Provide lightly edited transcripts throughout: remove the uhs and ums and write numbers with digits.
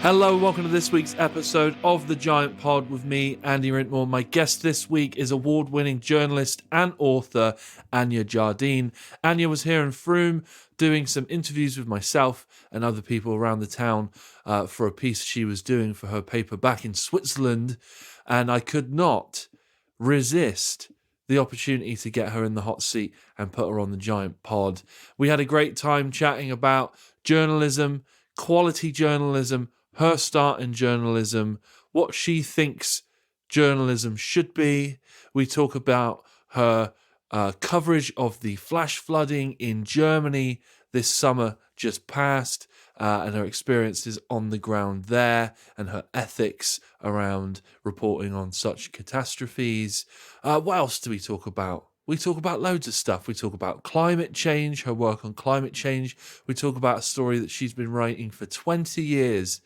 Hello, welcome to this week's episode of The Giant Pod with me, Andy Wrintmore. My guest this week is award-winning journalist and author Anja Jardine. Anja was here in Frome doing some interviews with myself and other people around the town for a piece she was doing for her paper back in Switzerland, and I could not resist the opportunity to get her in the hot seat and put her on The Giant Pod. We had a great time chatting about journalism, quality journalism, her start in journalism, what she thinks journalism should be. We talk about her coverage of the flash flooding in Germany this summer just past, and her experiences on the ground there, and her ethics around reporting on such catastrophes. What else do we talk about? We talk about loads of stuff. We talk about climate change, her work on climate change. We talk about a story that she's been writing for 20 years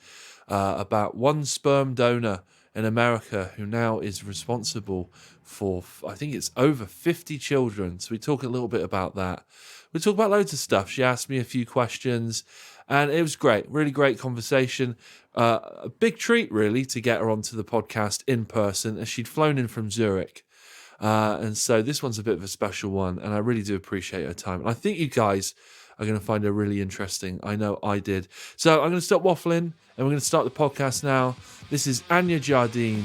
about one sperm donor in America who now is responsible for, I think it's over 50 children. So we talk a little bit about that. We talk about loads of stuff. She asked me a few questions and it was great. Really great conversation. A big treat, really, to get her onto the podcast in person as she'd flown in from Zurich. And so this one's a bit of a special one, and I really do appreciate her time. And I think you guys are going to find her really interesting. I know I did. So I'm going to stop waffling, and we're going to start the podcast now. This is Anja Jardine.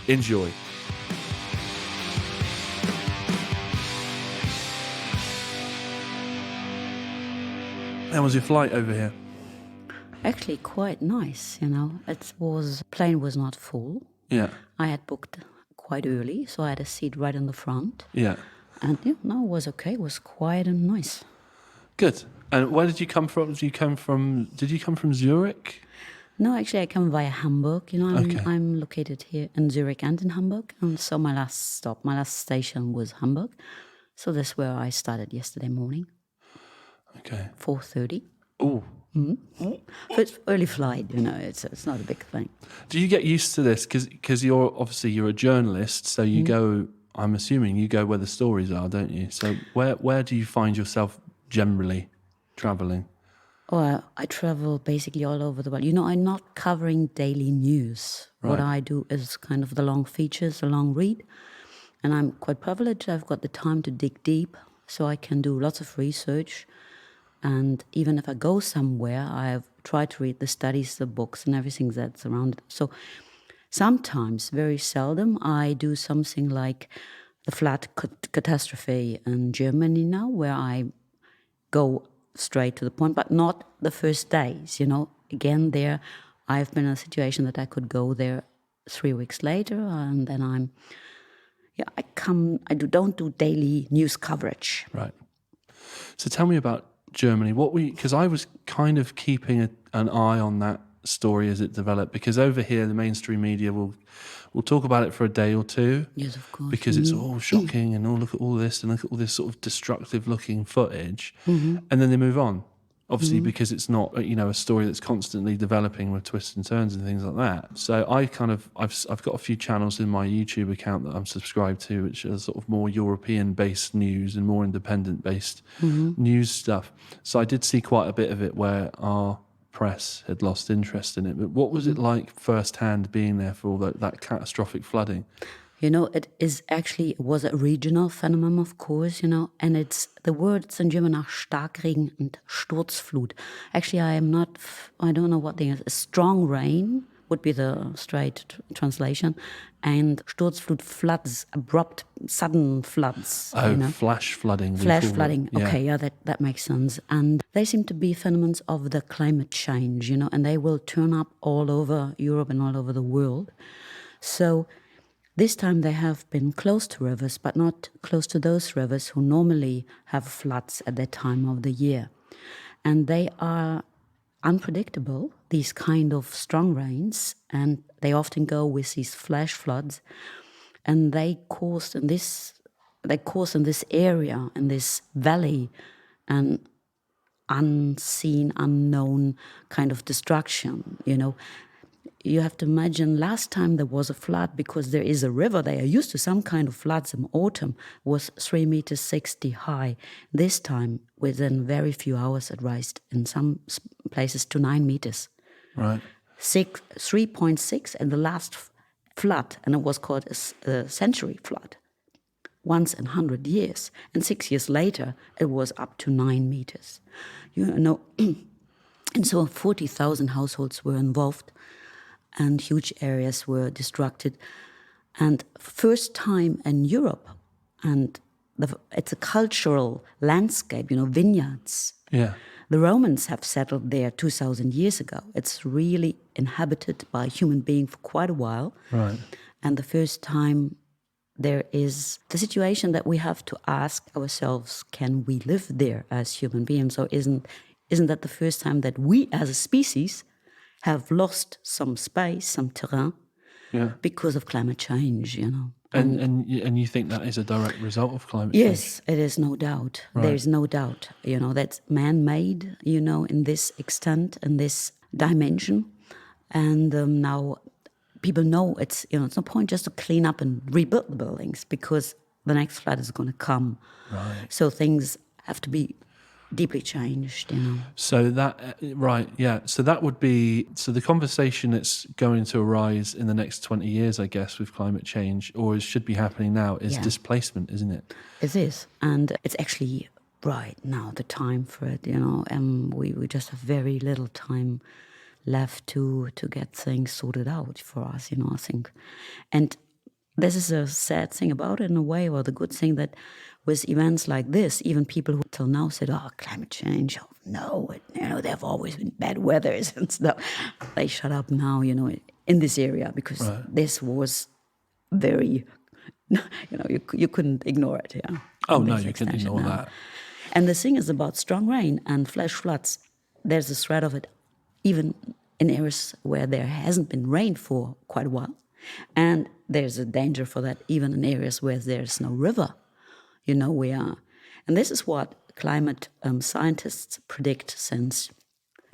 Enjoy. How was your flight over here? Actually, quite nice, plane was not full. Yeah. I had booked quite early, so I had a seat right in the front. Yeah. And it was okay. It was quiet and nice. Good. And where did you come from? Did you come from Zurich? No, actually, I come via Hamburg. I'm located here in Zurich and in Hamburg. And so my last station was Hamburg. So that's where I started yesterday morning. Okay. 4:30. Oh. Mm-hmm. But it's early flight, it's not a big thing. Do you get used to this? Because you're a journalist, so you go, I'm assuming you go where the stories are, don't you? So where do you find yourself generally travelling? Well, I travel basically all over the world. I'm not covering daily news. Right. What I do is kind of the long features, the long read. And I'm quite privileged. I've got the time to dig deep, so I can do lots of research. And even if I go somewhere, I've tried to read the studies, the books, and everything that's around it. So sometimes, very seldom, I do something like the flood catastrophe in Germany now, where I go straight to the point, but not the first days. Again, there, I've been in a situation that I could go there 3 weeks later, and then don't do daily news coverage. Right. So tell me about Germany. Because I was kind of keeping an eye on that story as it developed, because over here the mainstream media will talk about it for a day or two. Yes, of course. Because it's all shocking and look at all this and look at all this sort of destructive looking footage, and then they move on. Obviously, because it's not a story that's constantly developing with twists and turns and things like that. So I've got a few channels in my YouTube account that I'm subscribed to, which are sort of more European-based news and more independent-based news stuff. So I did see quite a bit of it where our press had lost interest in it. But what was it like firsthand being there for all that catastrophic flooding? It was a regional phenomenon, of course, and the words in German are Starkregen and Sturzflut. Actually, I don't know what they are. Strong rain would be the straight translation, and Sturzflut, floods, abrupt, sudden floods. Flash flooding. Flash flooding, okay, that makes sense. And they seem to be phenomena of the climate change, and they will turn up all over Europe and all over the world. So this time they have been close to rivers, but not close to those rivers who normally have floods at that time of the year. And they are unpredictable, these kind of strong rains, and they often go with these flash floods. And they caused in this area, in this valley, an unseen, unknown kind of destruction, You have to imagine last time there was a flood, because there is a river, they are used to some kind of floods in autumn, was 3.60 meters high. This time, within very few hours, it rised in some places to 9 meters. Right. 3.6, and the last flood, and it was called a century flood, once in 100 years. And 6 years later, it was up to 9 meters. And so 40,000 households were involved, and huge areas were destructed. And first time in Europe, and it's a cultural landscape, vineyards. Yeah. The Romans have settled there 2,000 years ago. It's really inhabited by human beings for quite a while. Right. And the first time there is the situation that we have to ask ourselves, can we live there as human beings? Or isn't that the first time that we as a species have lost some space, some terrain, because of climate change, And you think that is a direct result of climate change? Yes, it is, no doubt. Right. There is no doubt, that's man-made, in this extent, in this dimension. And now people know it's no point just to clean up and rebuild the buildings, because the next flood is going to come. Right. So things have to be deeply changed, So that, right, yeah. So that would be, so the conversation that's going to arise in the next 20 years, I guess, with climate change, or should be happening now, is displacement, isn't it? It is. And it's actually right now the time for it, we just have very little time left to get things sorted out for us, I think. And this is a sad thing about it in a way, or the good thing, that with events like this, even people who till now said, climate change, no, there have always been bad weathers and stuff, they shut up now, in this area, because this was very, you couldn't ignore it, yeah. Oh, no, you couldn't ignore that. And the thing is about strong rain and flash floods, there's a threat of it, even in areas where there hasn't been rain for quite a while. And there's a danger for that even in areas where there's no river. We are. And this is what climate scientists predict since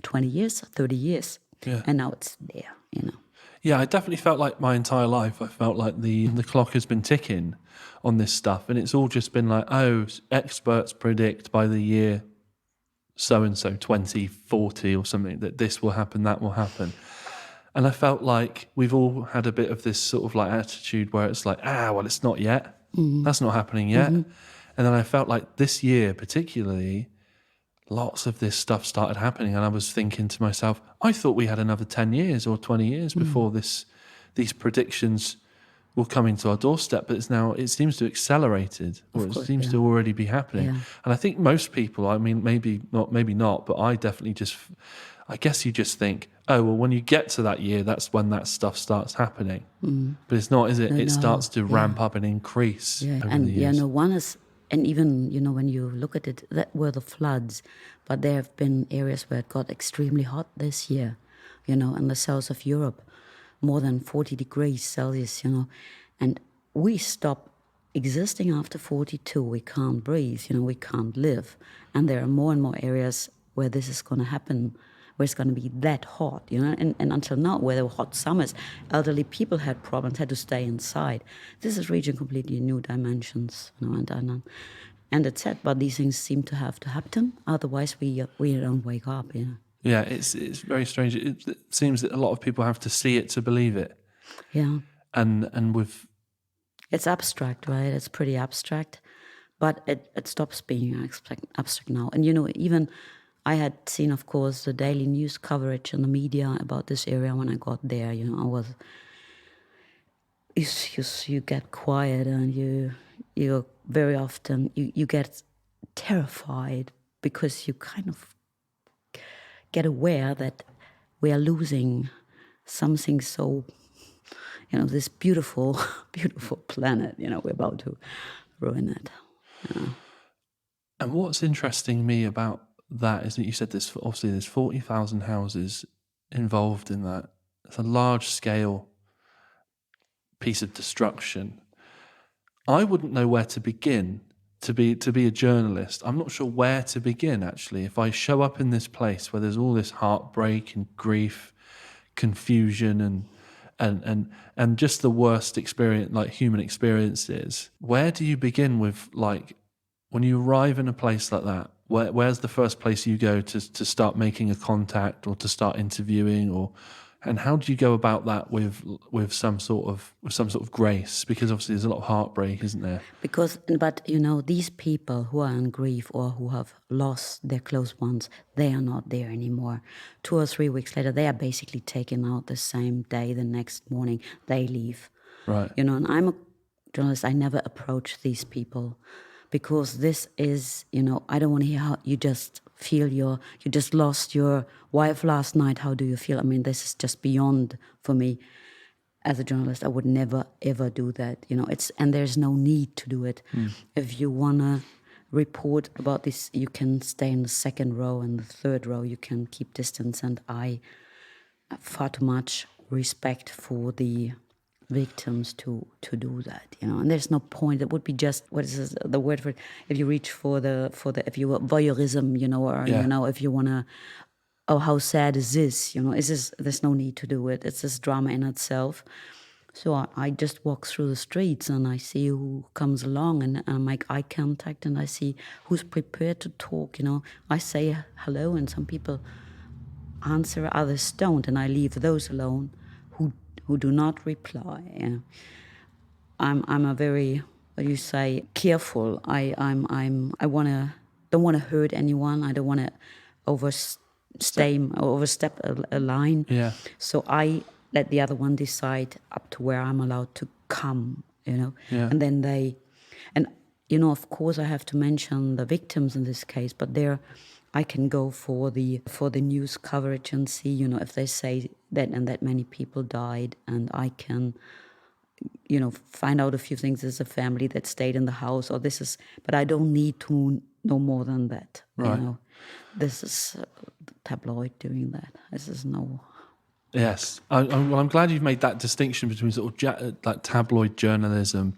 20 years, 30 years. Yeah. And now it's there, Yeah, I definitely felt like my entire life, I felt like the clock has been ticking on this stuff. And it's all just been like, experts predict by the year so-and-so, 2040 or something, that this will happen, that will happen. And I felt like we've all had a bit of this sort of like attitude where it's like, well, it's not yet. Mm-hmm. That's not happening yet. Mm-hmm. And then I felt like this year particularly, lots of this stuff started happening. And I was thinking to myself, I thought we had another 10 years or 20 years before these predictions will come into our doorstep. But it seems to have accelerated, or it seems to already be happening. Yeah. And I think most people, I mean, maybe not, but I definitely I guess you just think, when you get to that year, that's when that stuff starts happening. Mm. But it's not, is it? It starts to ramp up and increase over the years. One is, and even, when you look at it, that were the floods. But there have been areas where it got extremely hot this year, in the south of Europe, more than 40 degrees Celsius, And we stop existing after 42. We can't breathe, we can't live. And there are more and more areas where this is going to happen, where it's going to be that hot, and until now, where there were hot summers, elderly people had problems, had to stay inside. This is reaching completely new dimensions, and it's sad, but these things seem to have to happen, otherwise we don't wake up, Yeah, it's very strange. It seems that a lot of people have to see it to believe it. Yeah. And with... It's abstract, right? It's pretty abstract, but it stops being abstract now. And, even... I had seen, of course, the daily news coverage in the media about this area when I got there. You get quiet, and you very often you get terrified, because you kind of get aware that we are losing something so, this beautiful, beautiful planet. We're about to ruin it. And what's interesting me about that is that you said there's 40,000 houses involved in that. It's a large scale piece of destruction. I wouldn't know where to begin to be a journalist. I'm not sure where to begin, actually. If I show up in this place where there's all this heartbreak and grief, confusion and just the worst experience, like human experiences, where do you begin with, like, when you arrive in a place like that? Where's the first place you go to start making a contact, or to start interviewing, or And how do you go about that with some sort of grace? Because obviously there's a lot of heartbreak, isn't there? But these people who are in grief or who have lost their close ones, they are not there anymore. 2 or 3 weeks later, they are basically taken out the same day. The next morning, they leave. Right. And I'm a journalist. I never approach these people because this is, I don't want to hear how you just feel you just lost your wife last night. How do you feel? I mean, this is just beyond for me. As a journalist, I would never ever do that. And there's no need to do it. If you wanna report about this, you can stay in the second row and the third row. You can keep distance. And I have far too much respect for the victims to do that. And there's no point. It would be just what is the word for it? If you reach for the if you voyeurism, or if you wanna. Oh, how sad is this? There's no need to do it. It's this drama in itself. So I just walk through the streets and I see who comes along and I make eye contact and I see who's prepared to talk. I say hello and some people answer, others don't, and I leave those alone who do not reply. I'm a very, careful. I don't want to hurt anyone. I don't want to overstep a line. Yeah. So I let the other one decide up to where I'm allowed to come, Yeah. And then of course I have to mention the victims in this case, but I can go for the news coverage and see, if they say that and that many people died, and I can, find out a few things. There's a family that stayed in the house, but I don't need to know more than that. Right. This is the tabloid doing that. This is no. Yes, I'm glad you've made that distinction between sort of like tabloid journalism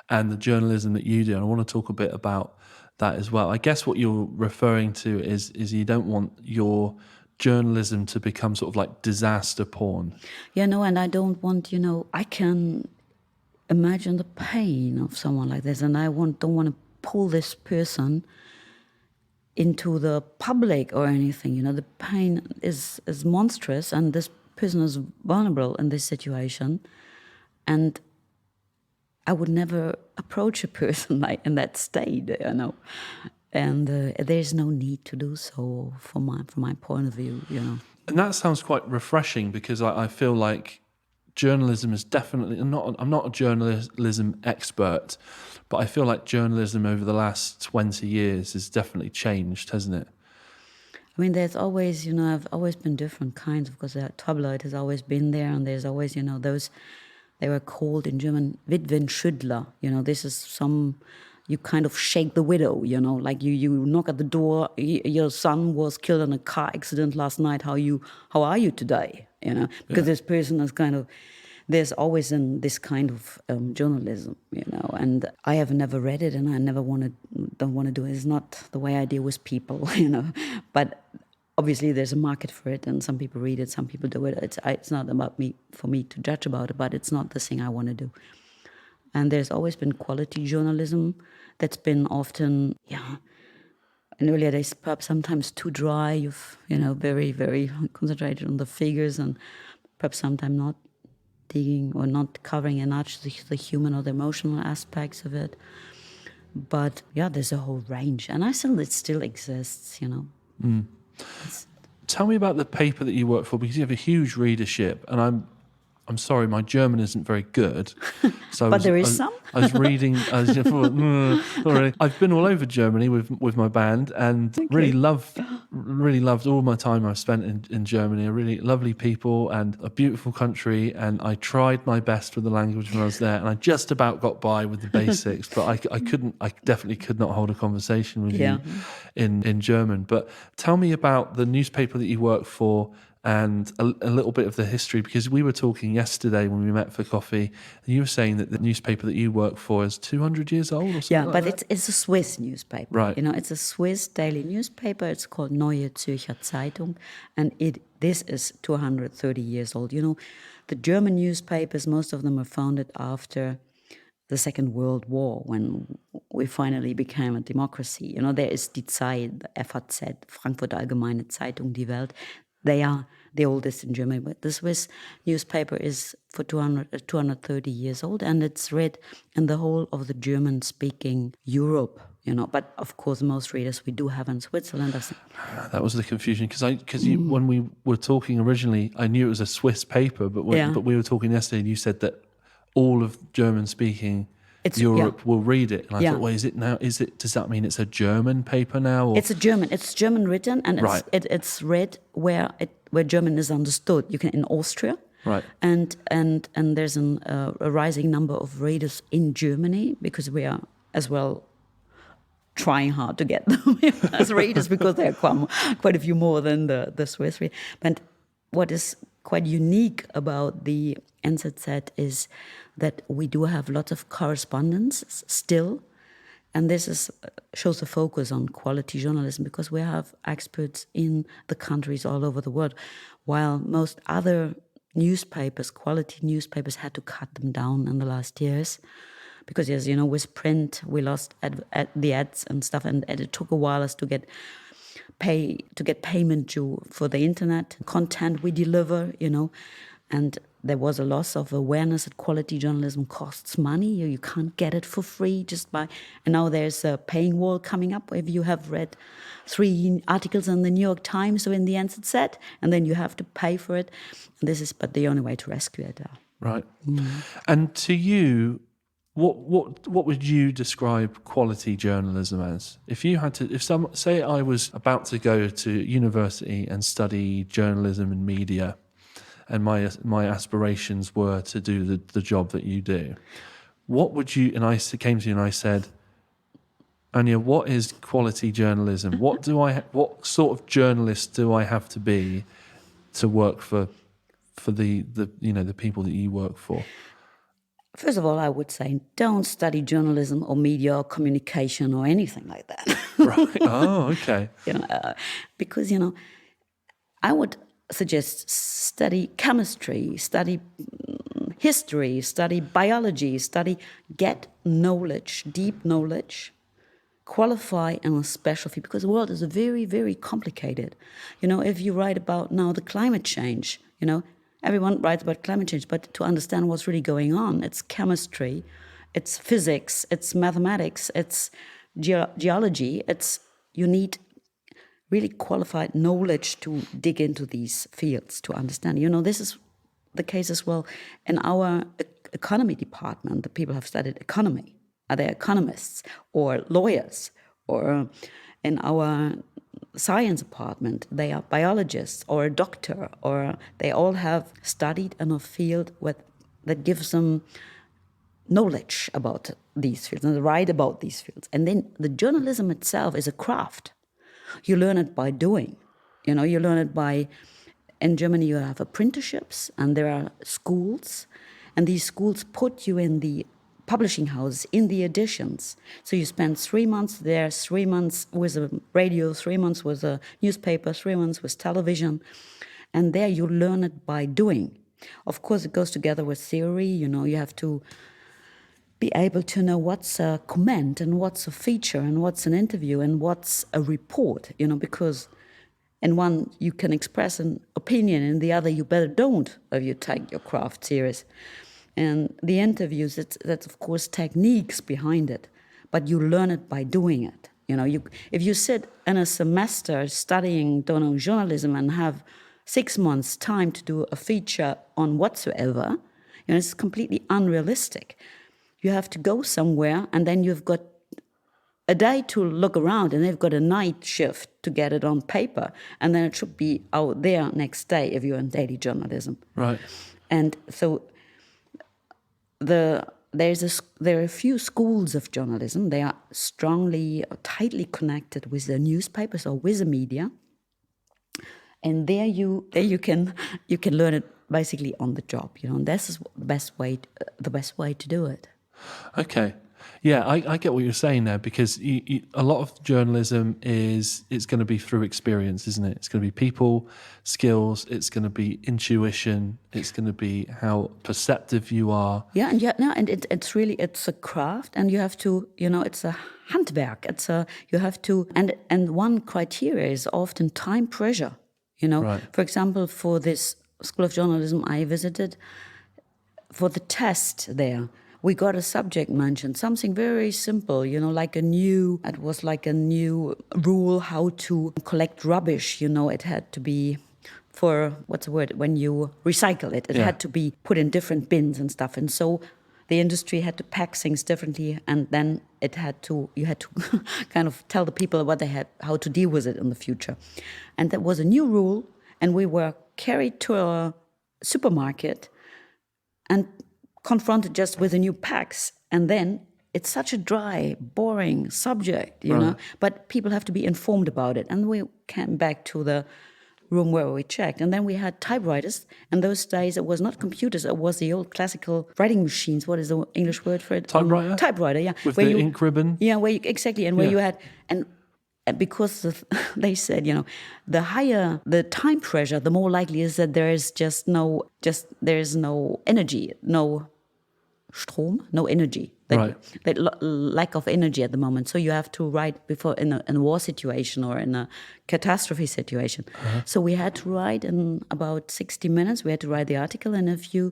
and the journalism that you do. And I want to talk a bit about that as well. I guess what you're referring to is you don't want your journalism to become sort of like disaster porn. Yeah, no, and I don't want, I can imagine the pain of someone like this, and I don't want to pull this person into the public or anything. The pain is monstrous, and this person is vulnerable in this situation, and I would never approach a person like in that state, and there's no need to do so from my point of view, And that sounds quite refreshing, because I feel like journalism is definitely I'm not a journalism expert, but I feel like journalism over the last 20 years has definitely changed, hasn't it? I mean, there's always, I've always been different kinds, because the tabloid has always been there, and there's always, those, they were called in German Witwenschüttler. This is you kind of shake the widow, like you knock at the door, your son was killed in a car accident last night, how are you today? Because this person is kind of, there's always this kind of journalism, and I have never read it, and I never don't want to do it. It's not the way I deal with people, but obviously there's a market for it, and some people read it, some people do it. It's not for me to judge about it, but it's not the thing I want to do. And there's always been quality journalism that's been often, in earlier days, perhaps sometimes too dry. You've, very, very concentrated on the figures, and perhaps sometimes not digging or not covering enough the human or the emotional aspects of it. But there's a whole range, and I feel it still exists, Tell me about the paper that you work for, because you have a huge readership, and I'm sorry, my German isn't very good. So but there is some. I was reading. I've been all over Germany with my band, and really loved all my time I've spent in Germany. Really lovely people and a beautiful country. And I tried my best with the language when I was there, and I just about got by with the basics. But I couldn't. I definitely could not hold a conversation with you in German. But tell me about the newspaper that you work for, and a little bit of the history, because we were talking yesterday when we met for coffee, and you were saying that the newspaper that you work for is 200 years old or something. Yeah, but it's a Swiss newspaper. Right. It's a Swiss daily newspaper. It's called Neue Zürcher Zeitung, and this is 230 years old. The German newspapers, most of them were founded after the Second World War, when we finally became a democracy. There is Die Zeit, the FAZ, Frankfurter Allgemeine Zeitung, Die Welt. They are the oldest in Germany. But the Swiss newspaper is for 230 years old, and it's read in the whole of the German-speaking Europe. But of course, most readers we do have in Switzerland. That was the confusion because when we were talking originally, I knew it was a Swiss paper, but we were talking yesterday, and you said that all of German-speaking Europe will read it, and I thought, well, is it now? Does that mean it's a German paper now? Or? It's German written, and it's read where German is understood. You can in Austria, right? And there's a rising number of readers in Germany because we are as well trying hard to get them as readers because there are quite a few more than the Swiss read. But what is quite unique about the NZZ is that we do have lots of correspondence still, and this shows a focus on quality journalism because we have experts in the countries all over the world, while most other newspapers, quality newspapers, had to cut them down in the last years. Because, as you know, with print, we lost the ads and stuff, and it took a while to get payment for the internet content we deliver, and there was a loss of awareness that quality journalism costs money. You can't get it for free and now there's a paying wall coming up if you have read 3 articles in the New York Times or in the NZZ, and then you have to pay for it. And this is but the only way to rescue it. Right. And to you, what would you describe quality journalism as? If you had to, say I was about to go to university and study journalism and media, and my aspirations were to do the job that you do, what would you? And I came to you and I said, Anja, what is quality journalism? What sort of journalist do I have to be to work for the people that you work for? First of all, I would say don't study journalism or media or communication or anything like that. Right. Oh, okay. Because, I would suggest study chemistry, study history, study biology, get knowledge, deep knowledge, qualify in a specialty, because the world is very, very complicated. If you write about now the climate change, everyone writes about climate change, but to understand what's really going on, it's chemistry, it's physics, it's mathematics, it's geology. You need really qualified knowledge to dig into these fields to understand. This is the case as well in our economy department. The people have studied economy. Are they economists or lawyers? Or in our science department, they are biologists or a doctor, or they all have studied in a field that gives them knowledge about these fields and write about these fields. And then the journalism itself is a craft. You learn it by doing. You learn it in Germany you have apprenticeships, and there are schools, and these schools put you in the publishing house, in the editions. So you spend 3 months there, 3 months with a radio, 3 months with a newspaper, 3 months with television. And there you learn it by doing. Of course, it goes together with theory. You have to be able to know what's a comment and what's a feature and what's an interview and what's a report, because in one you can express an opinion, in the other you better don't if you take your craft serious. And the interviews, that's of course techniques behind it, but you learn it by doing it. If you sit in a semester studying, journalism and have 6 months time to do a feature on whatsoever, it's completely unrealistic. You have to go somewhere, and then you've got a day to look around, and they've got a night shift to get it on paper, and then it should be out there next day if you're in daily journalism. Right. And so there are a few schools of journalism. They are strongly or tightly connected with the newspapers or with the media, and there you can learn it basically on the job. And this is the best way to do it. Okay. Yeah, I get what you're saying there, because a lot of journalism it's going to be through experience, isn't it? It's going to be people, skills, it's going to be intuition, it's going to be how perceptive you are. Yeah, and it's a craft, and you have to, it's a handwerk. And one criteria is often time pressure. You know, Right. for example, for this School of Journalism I visited, for the test there, we got a subject mentioned, something very simple, you know, it was like a new rule how to collect rubbish, you know, it had to be when you recycle it, it Yeah. had to be put in different bins and stuff. And so the industry had to pack things differently, and then you had to kind of tell the people how to deal with it in the future. And that was a new rule, and we were carried to a supermarket and confronted just with the new packs. And then it's such a dry, boring subject, you know, but people have to be informed about it. And we came back to the room where we checked. And then we had typewriters. And those days it was not computers, it was the old classical writing machines. What is the English word for it? Typewriter? Typewriter, yeah. With the ink ribbon? Yeah, exactly. And where you had... And because they said, you know, the higher the time pressure, the more likely is that there is there is no energy, no Strom, no energy. That lack of energy at the moment. So you have to write before in a war situation or in a catastrophe situation. So we had to write in about 60 minutes. We had to write the article, and if you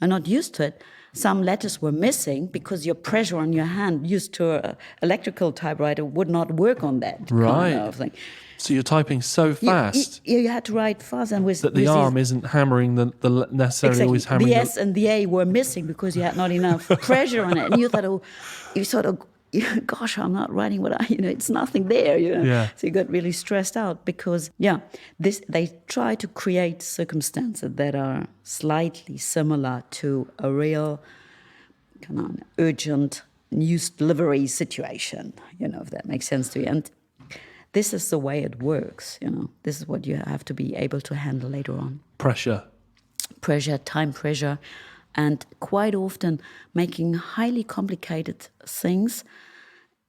are not used to it, some letters were missing because your pressure on your hand used to an electrical typewriter would not work on that kind of thing. So you're typing so fast. You had to write fast, and that the arm isn't hammering the necessarily exactly. always hammering the S and the A were missing because you had not enough pressure on it, and you thought, gosh, I'm not writing it's nothing there, you know. Yeah. So you got really stressed out because, they try to create circumstances that are slightly similar to a real urgent news delivery situation, you know, if that makes sense to you. And this is the way it works, you know. This is what you have to be able to handle later on. Pressure, Time pressure, and quite often making highly complicated things,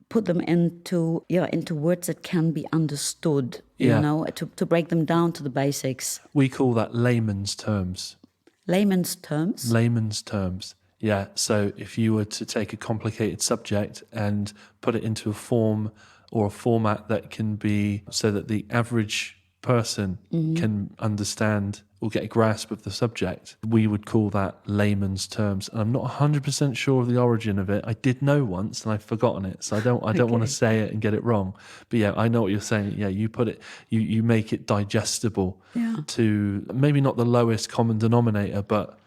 put them into words that can be understood, you know, to break them down to the basics. We call that layman's terms. Layman's terms? Layman's terms. Yeah, so if you were to take a complicated subject and put it into a form or a format that can be so that the average person can understand or get a grasp of the subject, we would call that layman's terms. And I'm not 100% sure of the origin of it. I did know once and I've forgotten it, so I don't want to say it and get it wrong. But yeah, I know what you're saying. Yeah, you put it, you make it digestible to maybe not the lowest common denominator, but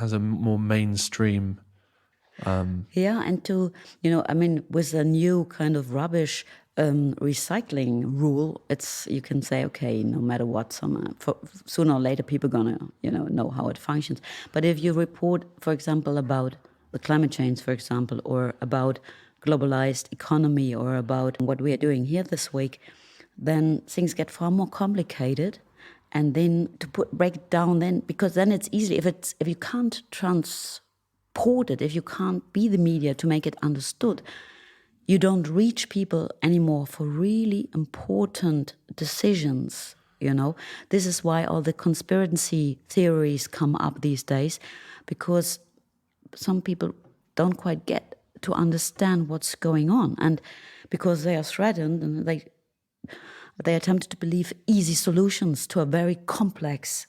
has a more mainstream. And to, with a new kind of rubbish recycling rule, you can say, okay, no matter what, sooner or later people are gonna, know how it functions. But if you report, for example, about the climate change, for example, or about globalized economy, or about what we are doing here this week, then things get far more complicated. And then break it down, because then it's easy if you can't transport it, if you can't be the media to make it understood, you don't reach people anymore for really important decisions, you know. This is why all the conspiracy theories come up these days, because some people don't quite get to understand what's going on, and because they are threatened and they attempted to believe easy solutions to a very complex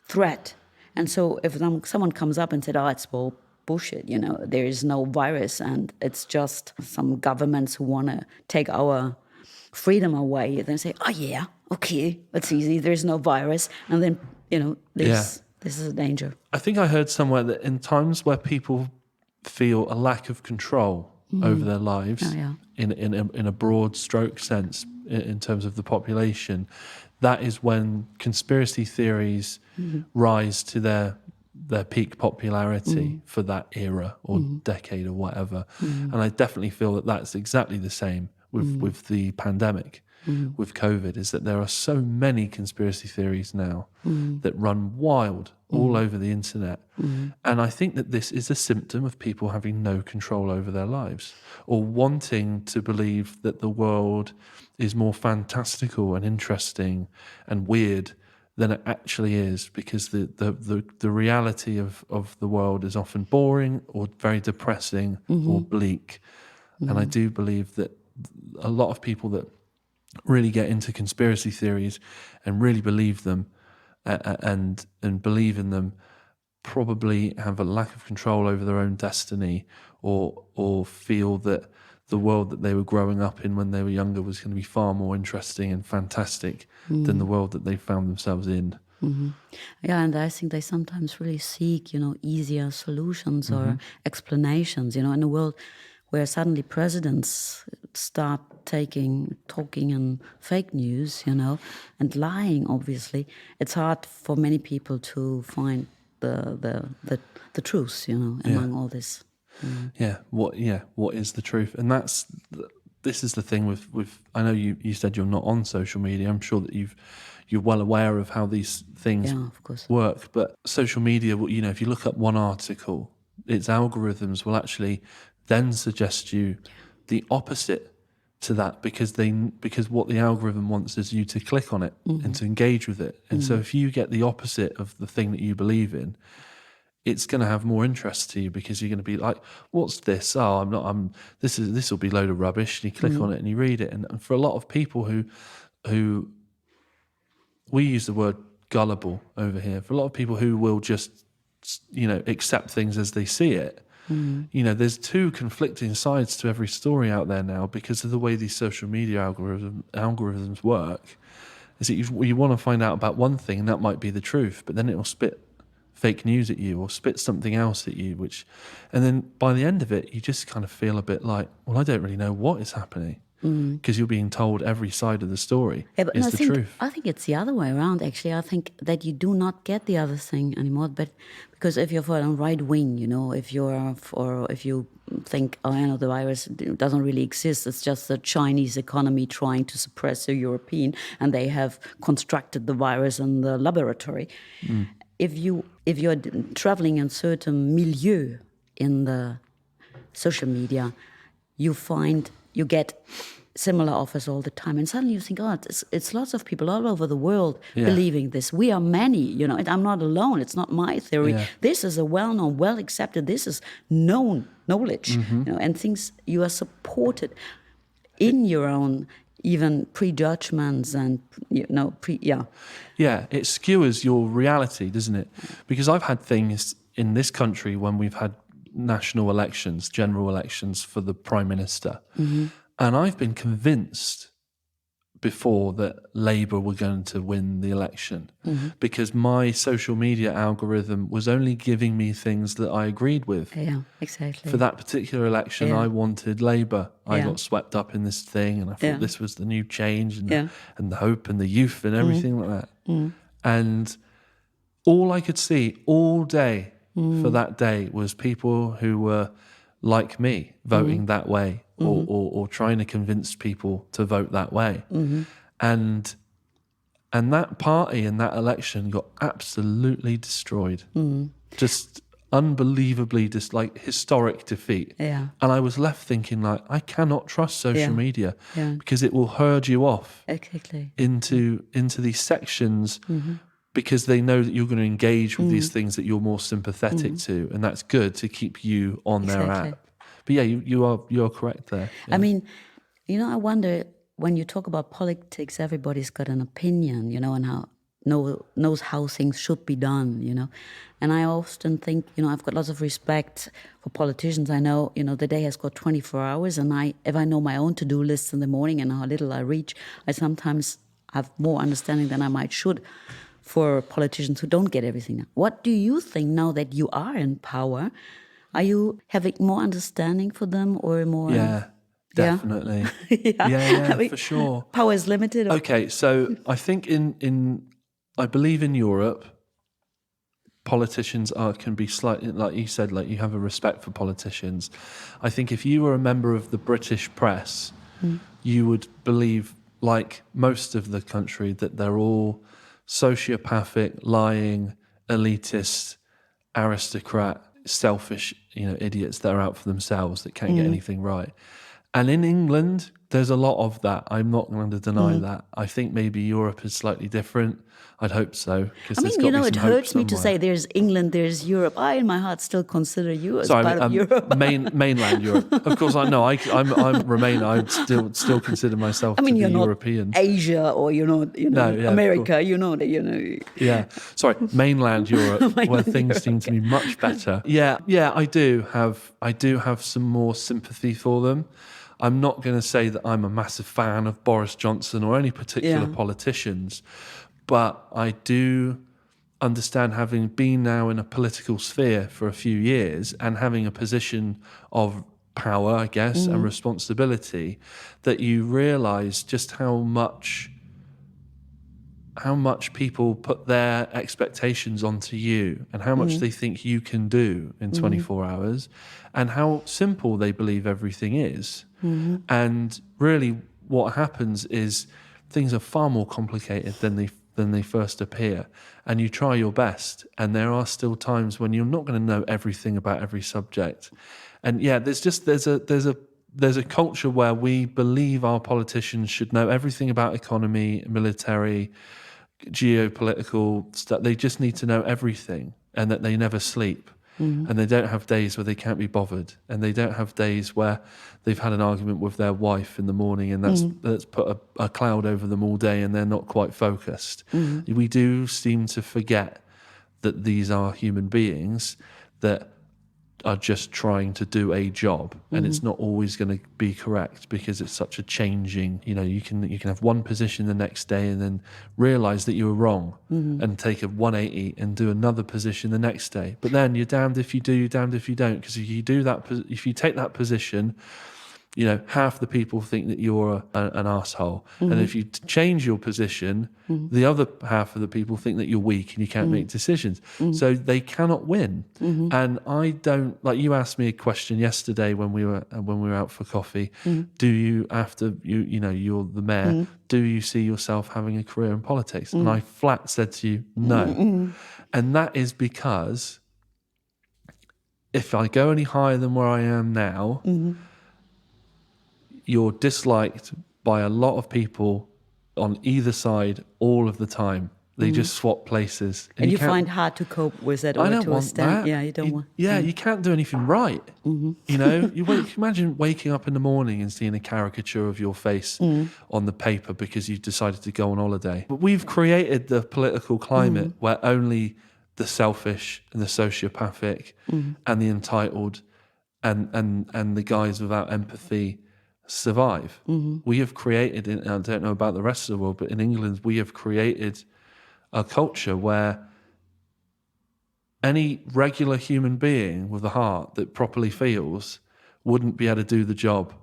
threat. And so if someone comes up and said, it's all bullshit, there is no virus and it's just some governments who want to take our freedom away, then say, yeah, okay, that's easy, there's no virus. And then, this is a danger. I think I heard somewhere that in times where people feel a lack of control over their lives, in a broad stroke sense, in terms of the population, that is when conspiracy theories rise to their peak popularity for that era or decade or whatever. And I definitely feel that that's exactly the same with the pandemic, with COVID, is that there are so many conspiracy theories now that run wild all over the internet. And I think that this is a symptom of people having no control over their lives, or wanting to believe that the world is more fantastical and interesting and weird than it actually is, because the reality of the world is often boring or very depressing or bleak. And I do believe that a lot of people that really get into conspiracy theories and really believe them and believe in them probably have a lack of control over their own destiny or feel that the world that they were growing up in when they were younger was going to be far more interesting and fantastic than the world that they found themselves in. Yeah, and I think they sometimes really seek, easier solutions or explanations, in a world where suddenly presidents start talking in fake news, and lying, obviously. It's hard for many people to find the truth, among all this. What is the truth? And this is the thing with I know you said you're not on social media. I'm sure that you're well aware of how these things Of course. work. But social media, if you look up one article, its algorithms will actually then suggest you the opposite to that because what the algorithm wants is you to click on it and to engage with it. And so if you get the opposite of the thing that you believe in, it's going to have more interest to you because you're going to be like, what's this? Oh, this will be a load of rubbish. And you click on it and you read it. And for a lot of people who we use the word gullible over here, for a lot of people who will just, accept things as they see it, there's two conflicting sides to every story out there now because of the way these social media algorithms work. Is that you want to find out about one thing and that might be the truth, but then it will spit fake news at you or spit something else at you, and then by the end of it, you just kind of feel a bit like, well, I don't really know what is happening because you're being told every side of the story is the truth. I think it's the other way around, actually. I think that you do not get the other thing anymore, but because if you're for a right wing, if you think, the virus doesn't really exist, it's just the Chinese economy trying to suppress the European, and they have constructed the virus in the laboratory. If you're traveling in certain milieu in the social media, you get similar offers all the time, and suddenly you think, it's lots of people all over the world believing this. We are many, and I'm not alone. It's not my theory. Yeah. This is a well-known, well-accepted. This is known knowledge, and things you are supported in your own. Even prejudgments and it skewers your reality, doesn't it? Because I've had things in this country when we've had national elections, general elections for the Prime Minister, and I've been convinced before that Labour were going to win the election because my social media algorithm was only giving me things that I agreed with. Yeah, exactly. For that particular election, I wanted Labour. I got swept up in this thing and I thought this was the new change and the hope and the youth and everything like that. And all I could see all day for that day was people who were like me voting that way or trying to convince people to vote that way. And that party and that election got absolutely destroyed. Just unbelievably historic defeat. Yeah. And I was left thinking I cannot trust social media because it will herd you off into these sections because they know that you're going to engage with these things that you're more sympathetic to, and that's good to keep you on their app. But yeah, you are correct there. Yeah. I mean, I wonder, when you talk about politics, everybody's got an opinion, and how knows how things should be done, And I often think, I've got lots of respect for politicians. I know, the day has got 24 hours, and if I know my own to-do lists in the morning and how little I reach, I sometimes have more understanding than I might should for politicians who don't get everything done. What do you think now that you are in power? Are you having more understanding for them or more? Yeah, definitely. I mean, for sure. Power is limited. Okay, so I think I believe in Europe, politicians can be slightly, like you said, you have a respect for politicians. I think if you were a member of the British press, you would believe, like most of the country, that they're all sociopathic, lying, elitist, aristocrat, selfish, idiots that are out for themselves that can't get anything right. And in England, There's a lot of that. I'm not going to deny that. I think maybe Europe is slightly different. I'd hope so. I mean, it hurts me to say there's England, there's Europe. I, in my heart, still consider you as part of Europe. Mainland Europe. Of course, I know. I'm Remainer. I would still consider myself to be European. Not Asia or America. Yeah. Sorry, mainland Europe, where things seem to be much better. Yeah. I do have some more sympathy for them. I'm not going to say that I'm a massive fan of Boris Johnson or any particular politicians, but I do understand, having been now in a political sphere for a few years and having a position of power, I guess, and responsibility, that you realise just how much people put their expectations onto you and how much they think you can do in 24 hours and how simple they believe everything is. And really what happens is things are far more complicated than they first appear, and you try your best, and there are still times when you're not going to know everything about every subject. And there's a culture where we believe our politicians should know everything about economy, military, geopolitical stuff. They just need to know everything, and that they never sleep. And they don't have days where they can't be bothered, and they don't have days where they've had an argument with their wife in the morning, and that's put a cloud over them all day, and they're not quite focused. We do seem to forget that these are human beings that are just trying to do a job, and it's not always going to be correct because it's such a changing. You can have one position the next day and then realize that you were wrong, and take a 180 and do another position the next day. But then you're damned if you do, you're damned if you don't, because if you take that position, half the people think that you're an asshole, and if you change your position, the other half of the people think that you're weak and you can't make decisions. So they cannot win. And I don't, like, you asked me a question yesterday when we were out for coffee. Do you, after you're the mayor, do you see yourself having a career in politics? And I flat said to you, no. And that is because if I go any higher than where I am now, you're disliked by a lot of people on either side all of the time. They just swap places. And you find hard to cope with that. I don't want that. Yeah, you don't want. Yeah, you can't do anything right. Imagine waking up in the morning and seeing a caricature of your face on the paper because you've decided to go on holiday. But we've created the political climate where only the selfish and the sociopathic and the entitled and the guys without empathy survive. We have created, I don't know about the rest of the world, but in England we have created a culture where any regular human being with a heart that properly feels wouldn't be able to do the job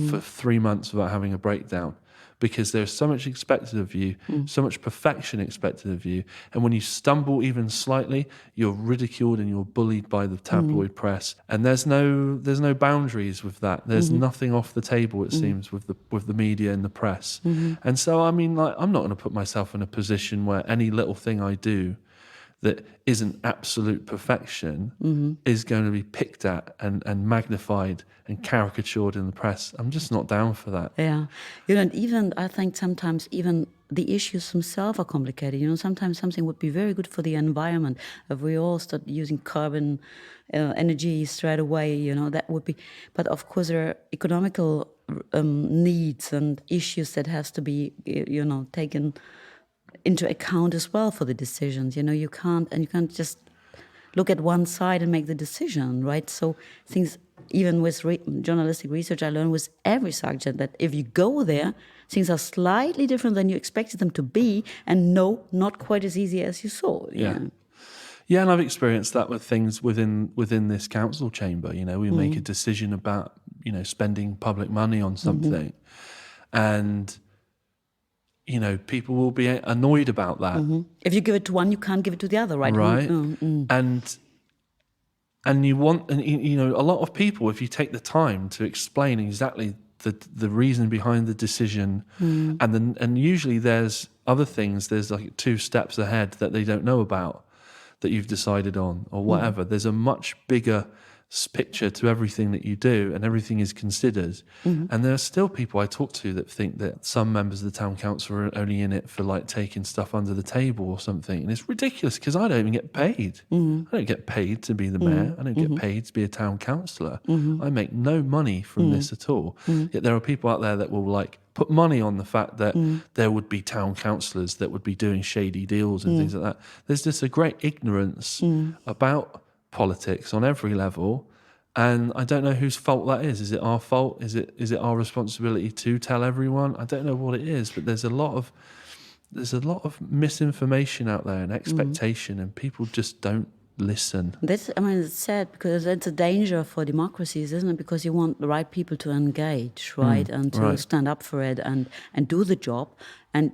for 3 months without having a breakdown, because there's so much expected of you, so much perfection expected of you, and when you stumble even slightly, you're ridiculed and you're bullied by the tabloid press, and there's no boundaries with that. There's nothing off the table, it seems, with the media and the press. And so, I mean, like, I'm not going to put myself in a position where any little thing I do that isn't absolute perfection is going to be picked at and magnified and caricatured in the press. I'm just not down for that. Yeah. And even, I think sometimes even the issues themselves are complicated. Sometimes something would be very good for the environment. If we all start using carbon energy straight away, that would be... But of course there are economical needs and issues that has to be, taken into account as well for the decisions. You can't just look at one side and make the decision, right? So things, even with journalistic research, I learned with every subject that if you go there, things are slightly different than you expected them to be, and no, not quite as easy as you thought. Yeah, and I've experienced that with things within this council chamber. We make a decision about spending public money on something, and people will be annoyed about that. If you give it to one, you can't give it to the other, right? Right. And you want, a lot of people, if you take the time to explain exactly the reason behind the decision, and usually there's other things, there's like 2 steps ahead that they don't know about, that you've decided on or whatever. There's a much bigger picture to everything that you do, and everything is considered. And there are still people I talk to that think that some members of the town council are only in it for like taking stuff under the table or something. And it's ridiculous because I don't even get paid. I don't get paid to be the mayor. I don't get paid to be a town councillor. I make no money from this at all. Yet there are people out there that will like put money on the fact that there would be town councillors that would be doing shady deals and things like that. There's just a great ignorance about politics on every level, and I don't know whose fault that is. Is it our fault? Is it our responsibility to tell everyone? I don't know what it is, but there's a lot of misinformation out there and expectation, and people just don't listen. It's sad because it's a danger for democracies, isn't it? Because you want the right people to engage, right, and to stand up for it and do the job, and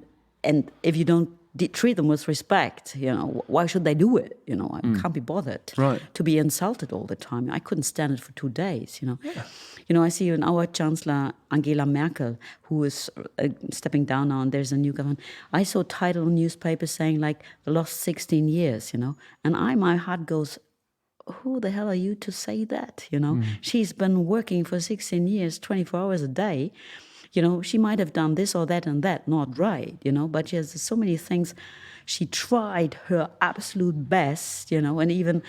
if you don't treat them with respect, why should they do it? I can't be bothered to be insulted all the time. I couldn't stand it for 2 days. I see our Chancellor Angela Merkel, who is stepping down now, and there's a new government. I saw a title in newspapers saying like the lost 16 years, and my heart goes, who the hell are you to say that? She's been working for 16 years, 24 hours a day. She might have done this or that and that, not right, but she has so many things. She tried her absolute best, and even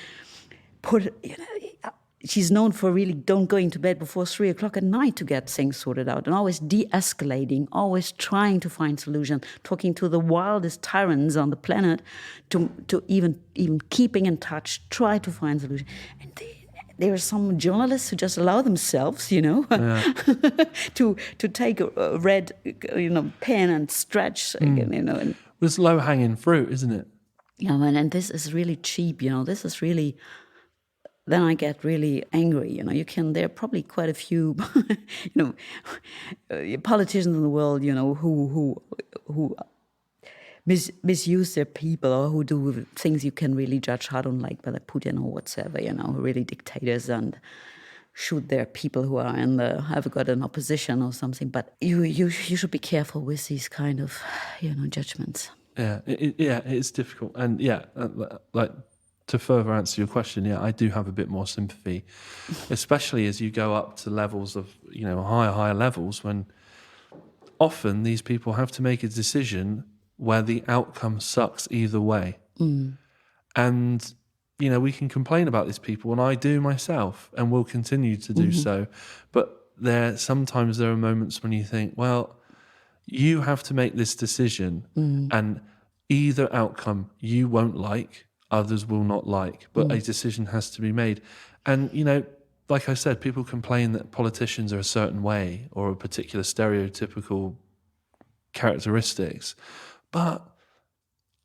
she's known for really don't going to bed before 3 o'clock at night to get things sorted out, and always de-escalating, always trying to find solutions, talking to the wildest tyrants on the planet, to even keeping in touch, try to find solutions. And there are some journalists who just allow themselves, to take a red, pen and stretch, And It's low-hanging fruit, isn't it? Yeah, and this is really cheap, This is really. Then I get really angry. There are probably quite a few, politicians in the world, who misuse their people, or who do things you can really judge hard on, like by Putin or whatever, who are really dictators and shoot their people who are have got an opposition or something. But you should be careful with these kind of, judgments. Yeah, it's difficult. And like to further answer your question, I do have a bit more sympathy, especially as you go up to levels of, higher levels, when often these people have to make a decision where the outcome sucks either way. And, we can complain about these people, and I do myself, and will continue to do so. But sometimes there are moments when you think, well, you have to make this decision, and either outcome you won't like, others will not like, but a decision has to be made. And, like I said, people complain that politicians are a certain way or a particular stereotypical characteristics. But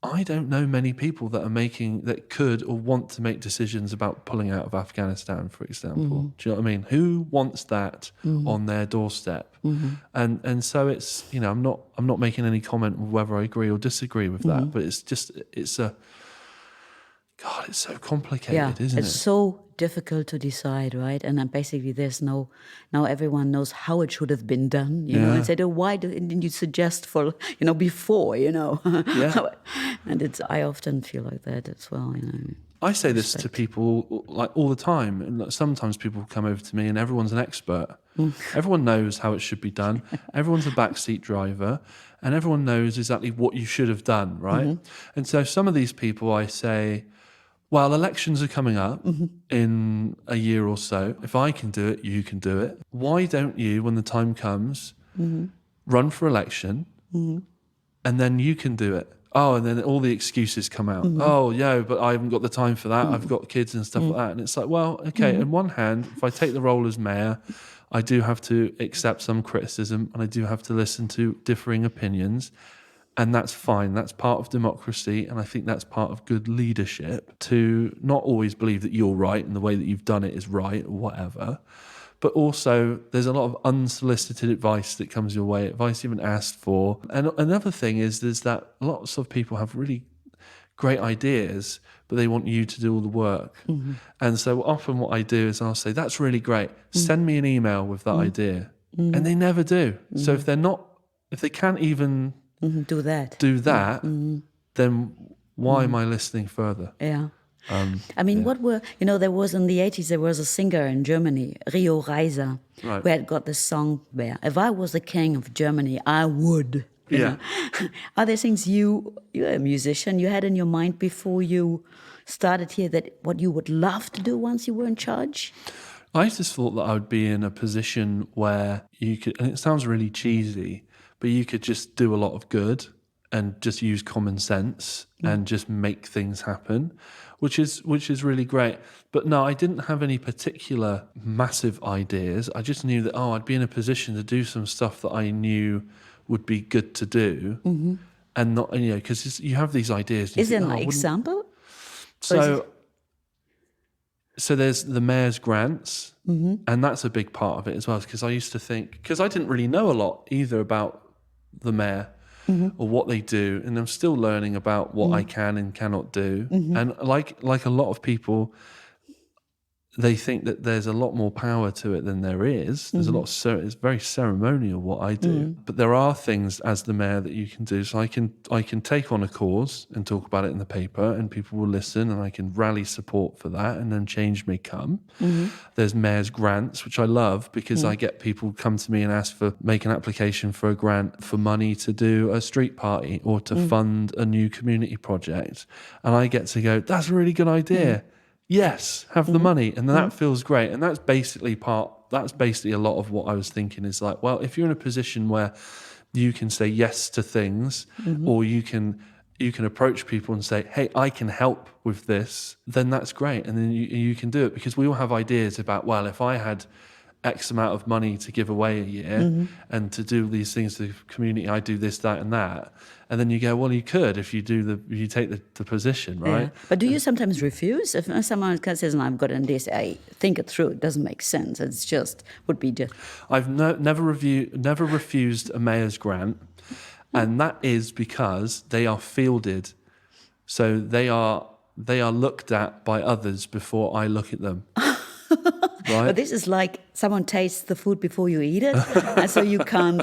I don't know many people that could or want to make decisions about pulling out of Afghanistan, for example. Do you know what I mean? Who wants that on their doorstep? And so it's, I'm not making any comment on whether I agree or disagree with that, but it's so complicated, isn't it? It's so difficult to decide, right? And then basically now everyone knows how it should have been done, and say, why didn't you suggest for, before, Yeah. And I often feel like that as well, I say this to people like all the time, and sometimes people come over to me and everyone's an expert. Everyone knows how it should be done. Everyone's a backseat driver, and everyone knows exactly what you should have done, right? And so some of these people, I say, well, elections are coming up in a year or so. If I can do it, you can do it. Why don't you, when the time comes, run for election, and then you can do it? Oh, and then all the excuses come out. Oh, but I haven't got the time for that. I've got kids and stuff like that. And it's like, well, okay, on one hand, if I take the role as mayor, I do have to accept some criticism, and I do have to listen to differing opinions. And that's fine. That's part of democracy. And I think that's part of good leadership, to not always believe that you're right and the way that you've done it is right or whatever. But also there's a lot of unsolicited advice that comes your way, advice you haven't asked for. And another thing is that lots of people have really great ideas, but they want you to do all the work. And so often what I do is I'll say, that's really great. Send me an email with that idea. And they never do. So if they can't even do that, then why am I listening further? Yeah. I mean, what were, there was in the 80s, there was a singer in Germany, Rio Reiser, Right. who had got this song there. If I was the king of Germany, I would. You know? Are there things you're a musician, you had in your mind before you started here that what you would love to do once you were in charge? I just thought that I would be in a position where you could, and it sounds really cheesy, but you could just do a lot of good and just use common sense and just make things happen, which is really great. But no, I didn't have any particular massive ideas. I just knew that, I'd be in a position to do some stuff that I knew would be good to do. And not, because you have these ideas. Is there an example? So there's the mayor's grants, and that's a big part of it as well, because I used to think, because I didn't really know a lot either about the mayor or what they do, and I'm still learning about what I can and cannot do. And like a lot of people, they think that there's a lot more power to it than there is. There's a lot of it's very ceremonial what I do, but there are things as the mayor that you can do. So I can take on a cause and talk about it in the paper, and people will listen, and I can rally support for that, and then change may come. There's mayor's grants, which I love, because I get people come to me and make an application for a grant for money to do a street party or to fund a new community project, and I get to go, that's a really good idea. Yes, have the money, and then that feels great. And that's basically a lot of what I was thinking is like, well, if you're in a position where you can say yes to things, or you can approach people and say, hey, I can help with this, then that's great. And then you can do it, because we all have ideas about, well, if I had X amount of money to give away a year and to do these things to the community, I do this, that, and that. And then you go, well, you could if you take the position, right? Yeah. But do you sometimes refuse? If someone says, no, I've got an idea, I think it through, it doesn't make sense. It's just, would be just... I've never refused a mayor's grant, and that is because they are fielded. So they are looked at by others before I look at them. Right. But this is like someone tastes the food before you eat it, and so you can't.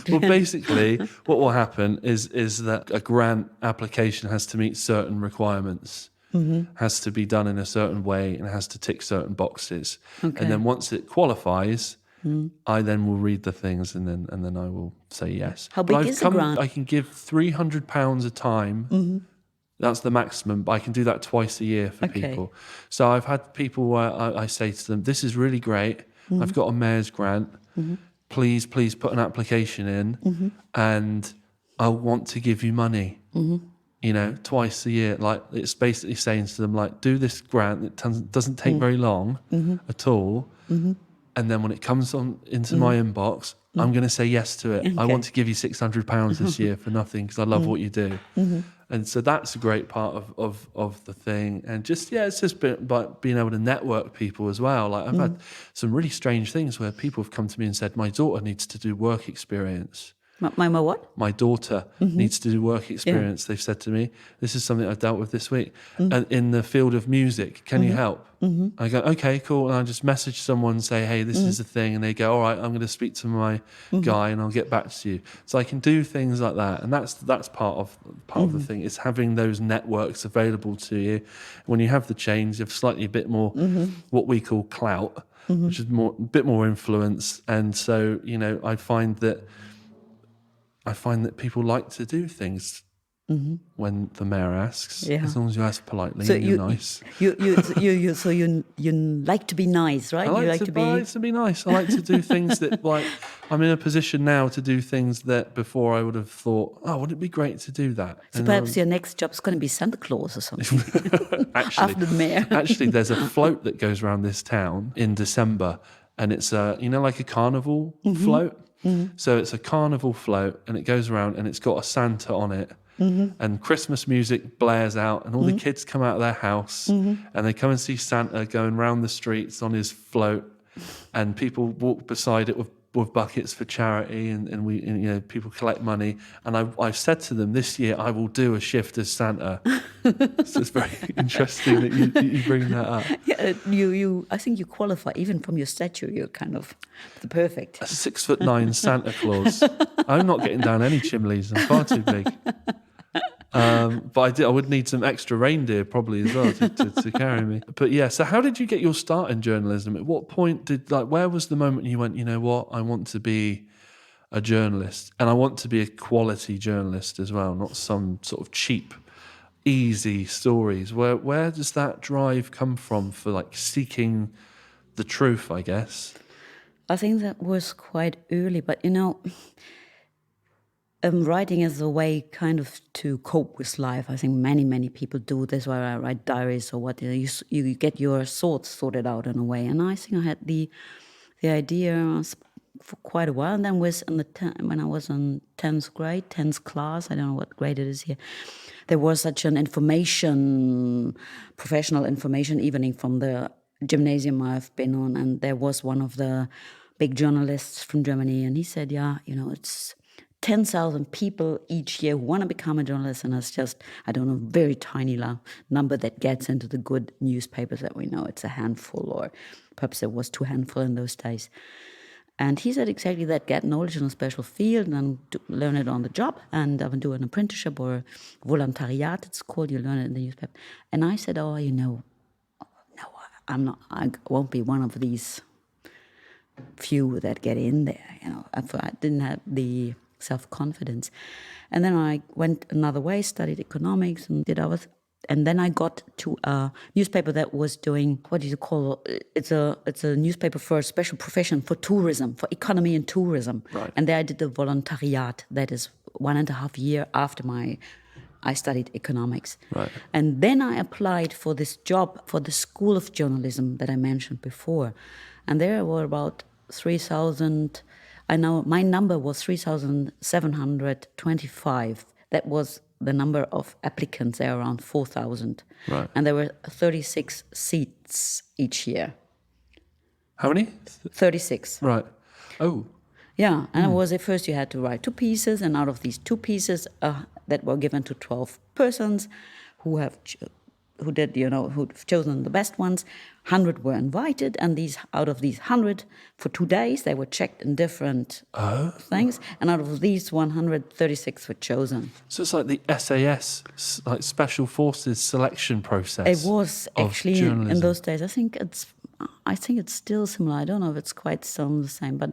Well, basically, what will happen is that a grant application has to meet certain requirements, has to be done in a certain way, and has to tick certain boxes. Okay. And then once it qualifies, I then will read the things, and then I will say yes. How big is the grant? I can give £300 a time. That's the maximum, but I can do that twice a year for people. So I've had people where I say to them, this is really great. I've got a mayor's grant. Please put an application in, and I want to give you money, twice a year. Like, it's basically saying to them, like, do this grant. It doesn't take very long at all. And then when it comes into my inbox, I'm going to say yes to it. Okay. I want to give you £600 this year for nothing, because I love what you do. And so that's a great part of the thing. And just, it's just about being able to network people as well. Like, I've had some really strange things where people have come to me and said, my daughter needs to do work experience. My what? My daughter needs to do work experience. Yeah. They've said to me, this is something I've dealt with this week. And in the field of music, can you help? I go, okay, cool. And I just message someone and say, hey, this is the thing. And they go, all right, I'm going to speak to my guy and I'll get back to you. So I can do things like that. And that's part of the thing, is having those networks available to you. When you have the change, you have slightly a bit more what we call clout, which is a bit more influence. And so, I find that people like to do things when the mayor asks, as long as you ask politely and you're nice. So you like to be nice, right? I like to be nice. I like to do things that, like, I'm in a position now to do things that before I would have thought, wouldn't it be great to do that? So perhaps your next job is going to be Santa Claus or something. Actually, after the mayor. Actually, there's a float that goes around this town in December, and it's like a carnival float. So it's a carnival float, and it goes around, and it's got a Santa on it, and Christmas music blares out, and all the kids come out of their house, and they come and see Santa going round the streets on his float, and people walk beside it with buckets for charity, and people collect money. And I've said to them, this year I will do a shift as Santa. So it's very interesting that you bring that up. Yeah, I think you qualify, even from your stature. You're kind of the perfect. A 6'9" Santa Claus. I'm not getting down any chimneys. I'm far too big. But I would need some extra reindeer probably as well to carry me. But yeah, so how did you get your start in journalism? At what point where was the moment you went, you know what, I want to be a journalist, and I want to be a quality journalist as well, not some sort of cheap, easy stories. Where does that drive come from for like seeking the truth, I guess? I think that was quite early, but writing is a way kind of to cope with life. I think many people do this, where I write diaries or what. You get your thoughts sorted out in a way. And I think I had the idea for quite a while. And then when I was in 10th grade, 10th class, I don't know what grade it is here, there was such an professional information evening from the gymnasium I've been on. And there was one of the big journalists from Germany. And he said, it's 10,000 people each year who want to become a journalist, and it's just, I don't know, very tiny number that gets into the good newspapers that we know. It's a handful, or perhaps there was 2 handful in those days. And he said exactly that: get knowledge in a special field and learn it on the job, and do an apprenticeship or volontariat, it's called. You learn it in the newspaper. And I said, no, I won't be one of these few that get in there. I didn't have the self-confidence. And then I went another way, studied economics and did others. And then I got to a newspaper that was doing, what do you call it? It's a newspaper for a special profession, for tourism, for economy and tourism. Right. And there I did the volontariat. That is 1.5 years after I studied economics. Right. And then I applied for this job for the School of Journalism that I mentioned before. And there were about 3,000. I know my number was 3,725. That was the number of applicants. There were around 4,000. Right. And there were 36 seats each year. How many? 36. Right. Oh. Yeah, and it was at first you had to write 2 pieces, and out of these 2 pieces that were given to 12 persons who've chosen the best ones, 100 were invited, and out of these 100, for 2 days, they were checked in different things, and out of these 136 were chosen. So it's like the SAS, like Special Forces selection process. It was actually in those days. I think it's still similar. I don't know if it's quite still the same, but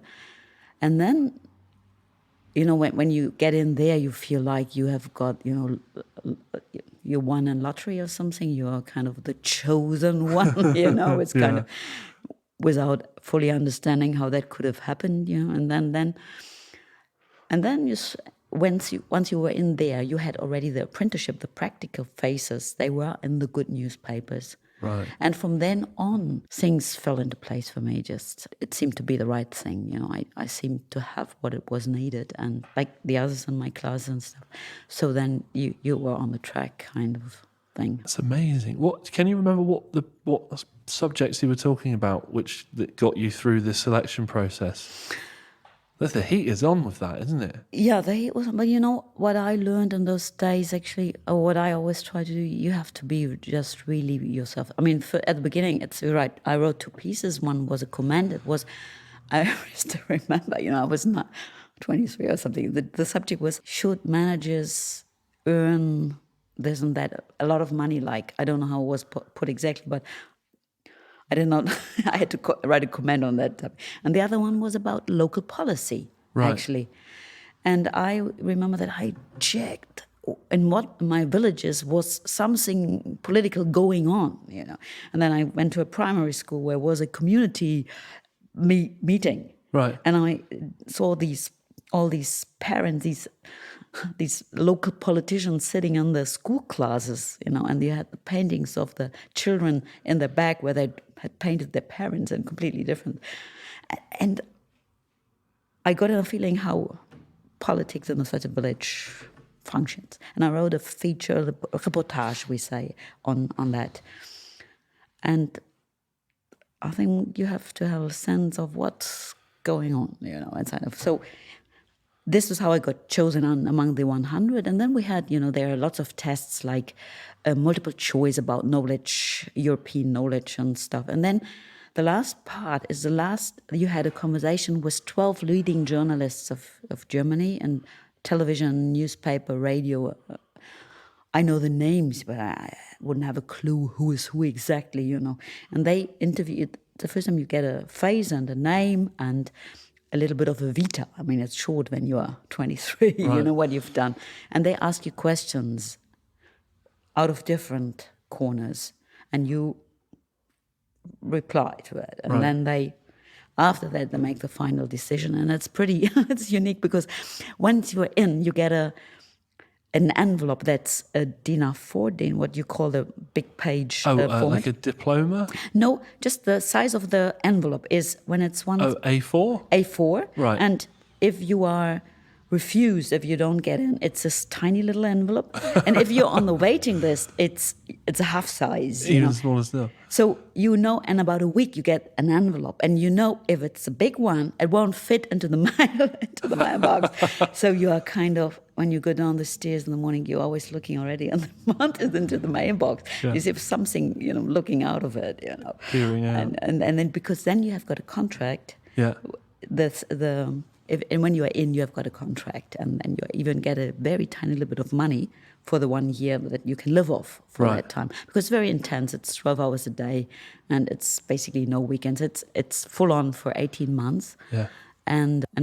and then, when you get in there, you feel like you have got, you won a lottery or something. You are kind of the chosen one, It's kind of without fully understanding how that could have happened, And then once you were in there, you had already the apprenticeship, the practical phases. They were in the good newspapers. Right. And from then on, things fell into place for me. It seemed to be the right thing. I seemed to have what it was needed, and like the others in my class and stuff. So then you were on the track, kind of thing. That's amazing. Can you remember what subjects you were talking about, that got you through the selection process? The heat is on with that, isn't it? Yeah, the heat was on. But what I learned in those days, actually, or what I always try to do, you have to be just really yourself. I mean, at the beginning, it's right. I wrote 2 pieces. One was a comment. I still remember, I was not 23 or something. The subject was, should managers earn this and that, a lot of money, like, I don't know how it was put exactly, but I did not. I had to write a comment on that. And the other one was about local policy, actually. And I remember that I checked in what my villages was something political going on, And then I went to a primary school where was a community meeting. Right. And I saw all these parents, these local politicians sitting in the school classes, and they had the paintings of the children in the back where they had painted their parents and completely different. And I got a feeling how politics in such a village functions. And I wrote a feature, a reportage, we say, on that. And I think you have to have a sense of what's going on, inside of. So this is how I got chosen among the 100. And then we had, there are lots of tests like multiple choice about knowledge, European knowledge and stuff. And then the last part is you had a conversation with 12 leading journalists of Germany, and television, newspaper, radio, I know the names, but I wouldn't have a clue who is who exactly, And they interview, the first time you get a face and a name and a little bit of a vita. I mean, it's short when you are 23, Right. what you've done. And they ask you questions out of different corners, and you reply to it. And then after that, they make the final decision. And it's pretty, it's unique because once you're in, you get an envelope that's a DIN A4, what you call the big page format. Like a diploma? No, just the size of the envelope is when it's one A4? A4. Right. And if you are refused, if you don't get in, it's this tiny little envelope. And if you're on the waiting list, it's a half size. Even smaller still. So in about a week you get an envelope, and if it's a big one, it won't fit into the mailbox. So you are kind of, when you go down the stairs in the morning, you're always looking already on the mountains into the mailbox. Yeah. As if something, looking out of it, Peering out. And then because then you have got a contract. Yeah. And when you are in, you have got a contract, and then you even get a very tiny little bit of money for the 1 year that you can live off for that time. Because it's very intense. It's 12 hours a day, and it's basically no weekends. It's full on for 18 months. Yeah. And a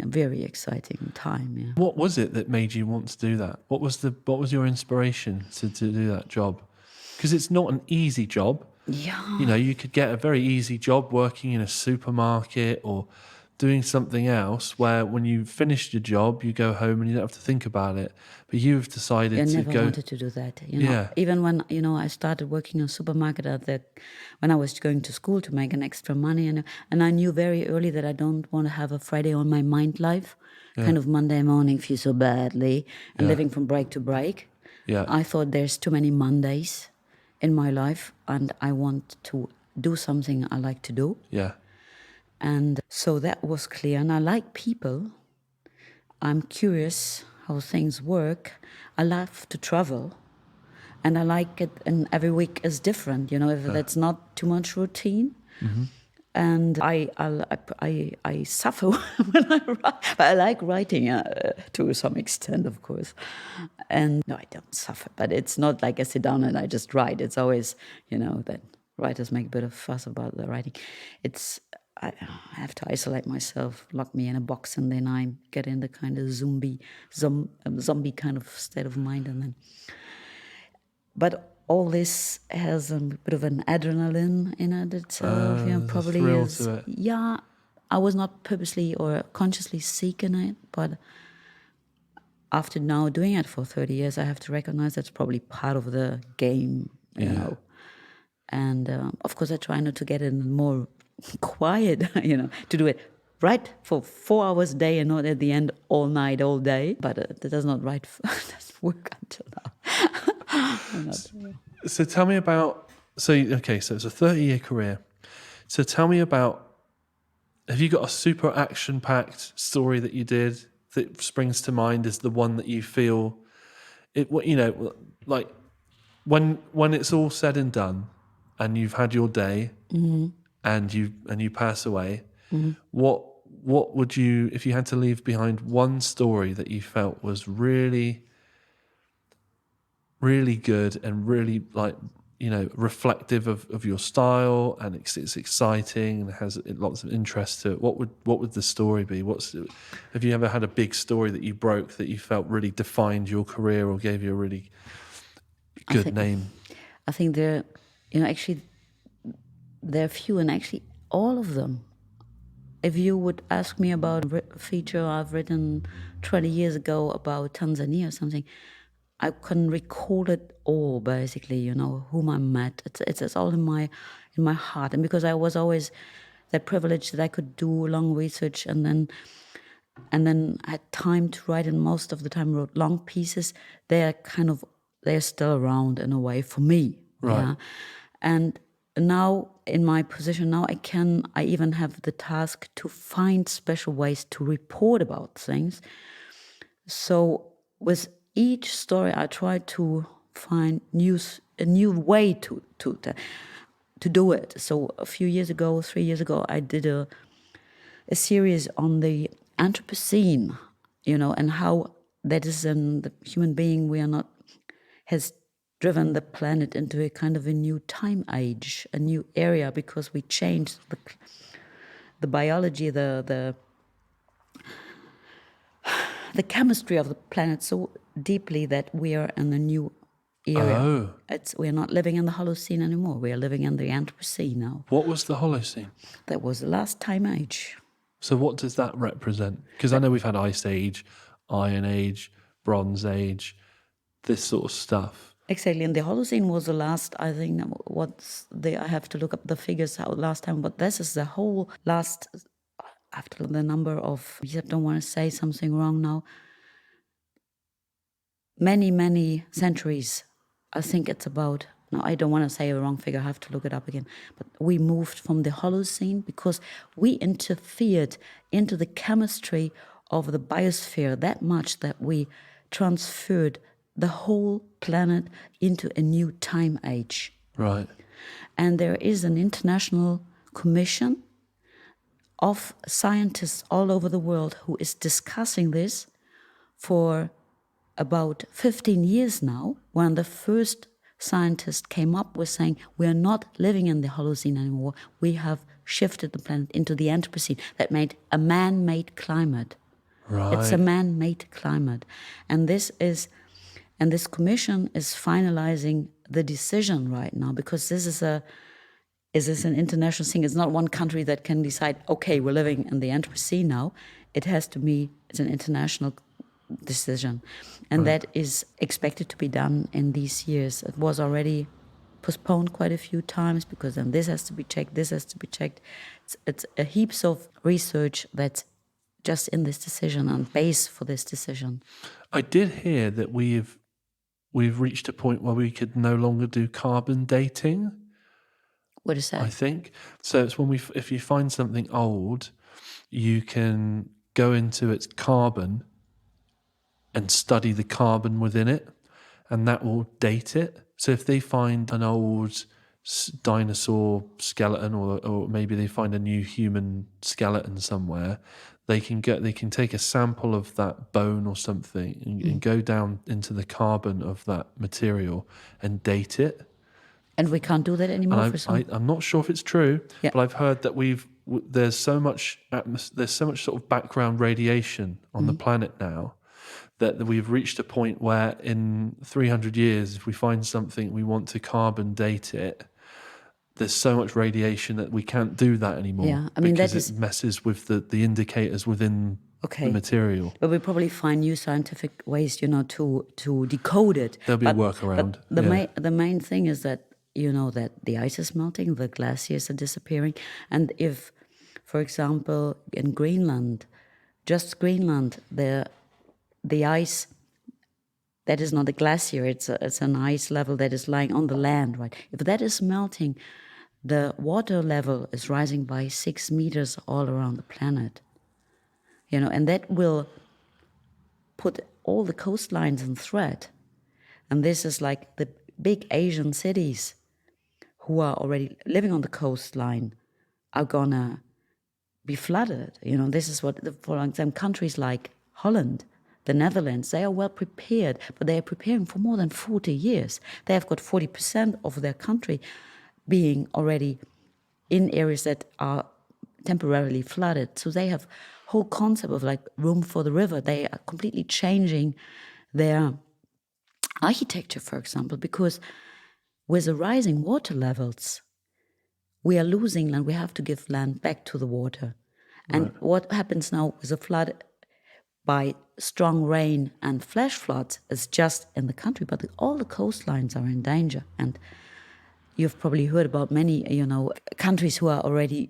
very exciting time. Yeah. What was it that made you want to do that? What was your inspiration to do that job? Because it's not an easy job. Yeah. You could get a very easy job working in a supermarket or doing something else where when you finished your job, you go home and you don't have to think about it. But you've decided I to never go... wanted to do that. Yeah. Even when, I started working in a supermarket when I was going to school to make an extra money. And I knew very early that I don't want to have a Friday on my mind life. Kind of Monday morning, feel so badly, and living from break to break. Yeah. I thought there's too many Mondays in my life, and I want to do something I like to do. Yeah. And so that was clear. And I like people. I'm curious how things work. I love to travel. And I like it, and every week is different, if that's not too much routine. Mm-hmm. And I suffer when I write. But I like writing to some extent, of course. And no, I don't suffer. But it's not like I sit down and I just write. It's always, that writers make a bit of fuss about the writing. I have to isolate myself, lock me in a box, and then I get in the kind of zombie kind of state of mind. But all this has a bit of an adrenaline in it itself. Probably thrill is. to it. Yeah, I was not purposely or consciously seeking it, but after now doing it for 30 years, I have to recognize that's probably part of the game, you know. And of course, I try not to get in more quiet, to do it right for 4 hours a day and not at the end all night, all day. But that does not doesn't work until now. So tell me about, so it's a 30-year career. So tell me about, have you got a super action-packed story that you did that springs to mind as the one that you feel, like when it's all said and done and you've had your day, mm-hmm. and you pass away, mm-hmm. what would you, if you had to leave behind one story that you felt was really, really good and really reflective of your style, and it's exciting and has lots of interest to it, what would the story be? Have you ever had a big story that you broke that you felt really defined your career or gave you a really good name? I think there are few, and actually all of them. If you would ask me about a feature I've written 20 years ago about Tanzania or something, I can recall it all, basically, whom I met. It's all in my heart. And because I was always that privileged that I could do long research and then had time to write, and most of the time wrote long pieces, they're still around in a way for me. Right. Yeah? And now in my position now, I even have the task to find special ways to report about things. So with each story, I try to find a new way to do it. So a few years ago, 3 years ago, I did a series on the Anthropocene, and how that is in the human being. We are not has driven the planet into a kind of a new time age, a new area, because we changed the biology, the chemistry of the planet so deeply that we are in a new area. Oh. We are not living in the Holocene anymore. We are living in the Anthropocene now. What was the Holocene? That was the last time age. So what does that represent? Because I know we've had Ice Age, Iron Age, Bronze Age, this sort of stuff. Exactly, and the Holocene was the last, I think, I have to look up the figures how last time, but this is the whole last, after the number of, I don't want to say something wrong now, many centuries. I think it's about, no, I don't want to say a wrong figure, I have to look it up again, but we moved from the Holocene because we interfered into the chemistry of the biosphere that much that we transferred the whole planet into a new time age. Right. And there is an international commission of scientists all over the world who is discussing this for about 15 years now, when the first scientist came up with saying, we are not living in the Holocene anymore, we have shifted the planet into the Anthropocene. That made a man-made climate. Right. It's a man-made climate. And this commission is finalizing the decision right now, because this is an international thing. It's not one country that can decide, okay, we're living in the Anthropocene now. It's an international decision. And that is expected to be done in these years. It was already postponed quite a few times, because then this has to be checked, this has to be checked. It's a heaps of research that's just in this decision and base for this decision. I did hear that we've reached a point where we could no longer do carbon dating. What is that? I think so. It's when if you find something old, you can go into its carbon and study the carbon within it, and that will date it. So if they find an old dinosaur skeleton, or maybe they find a new human skeleton somewhere, they can take a sample of that bone or something and go down into the carbon of that material and date it. And we can't do that anymore. I'm not sure if it's true, yeah. But I've heard that there's so much sort of background radiation on the planet now that we've reached a point where in 300 years, if we find something we want to carbon date it, there's so much radiation that we can't do that anymore. Yeah, I mean, because it messes with the indicators within the material. But we probably find new scientific ways, to decode it. There'll be a workaround. But the main thing is that, that the ice is melting, the glaciers are disappearing. And if, for example, in Greenland, just Greenland, the ice, that is not a glacier, it's an ice level that is lying on the land, right? If that is melting, the water level is rising by 6 meters all around the planet. And that will put all the coastlines in threat. And this is like the big Asian cities who are already living on the coastline are gonna be flooded. This is what, for example, countries like Holland, the Netherlands, they are well prepared, but they are preparing for more than 40 years. They have got 40% of their country being already in areas that are temporarily flooded. So they have whole concept of like room for the river. They are completely changing their architecture, for example, because with the rising water levels, we are losing land. We have to give land back to the water. And what happens now with a flood by strong rain and flash floods is just in the country, but all the coastlines are in danger. And you've probably heard about many, countries who are already,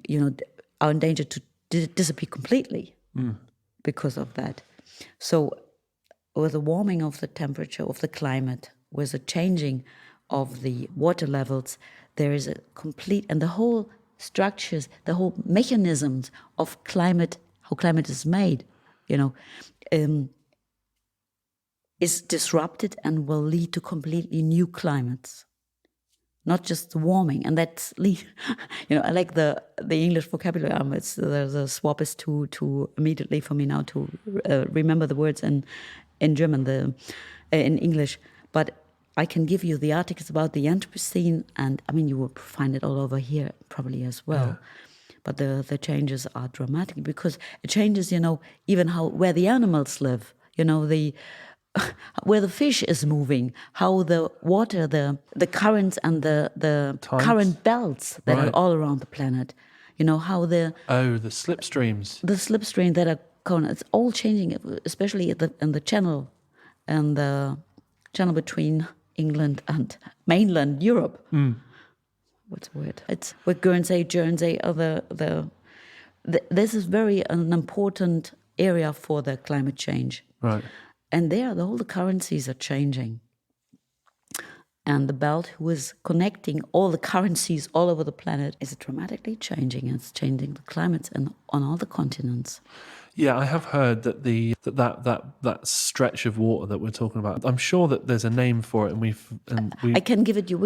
are in danger to disappear completely because of that. So with the warming of the temperature of the climate, with the changing of the water levels, there is a complete, and the whole structures, the whole mechanisms of climate, how climate is made, is disrupted and will lead to completely new climates. Not just the warming, and that's I like the English vocabulary. The swap is too immediately for me now to remember the words in German, in English. But I can give you the articles about the Anthropocene, and I mean, you will find it all over here probably as well. Yeah. But the changes are dramatic because it changes, even where the animals live, where the fish is moving, how the water, the currents and the Tides. current belts that Right. are all around the planet, how the slipstreams. the slipstream that are going, it's all changing, especially in the channel, and the channel between England and mainland Europe. What's the word? It's with Guernsey, Jersey, this is very an important area for the climate change. Right. And there, all the currencies are changing. And the belt, who is connecting all the currencies all over the planet, is dramatically changing. It's changing the climates on all the continents. Yeah, I have heard that that stretch of water that we're talking about. I'm sure that there's a name for it, and we. I can give it you.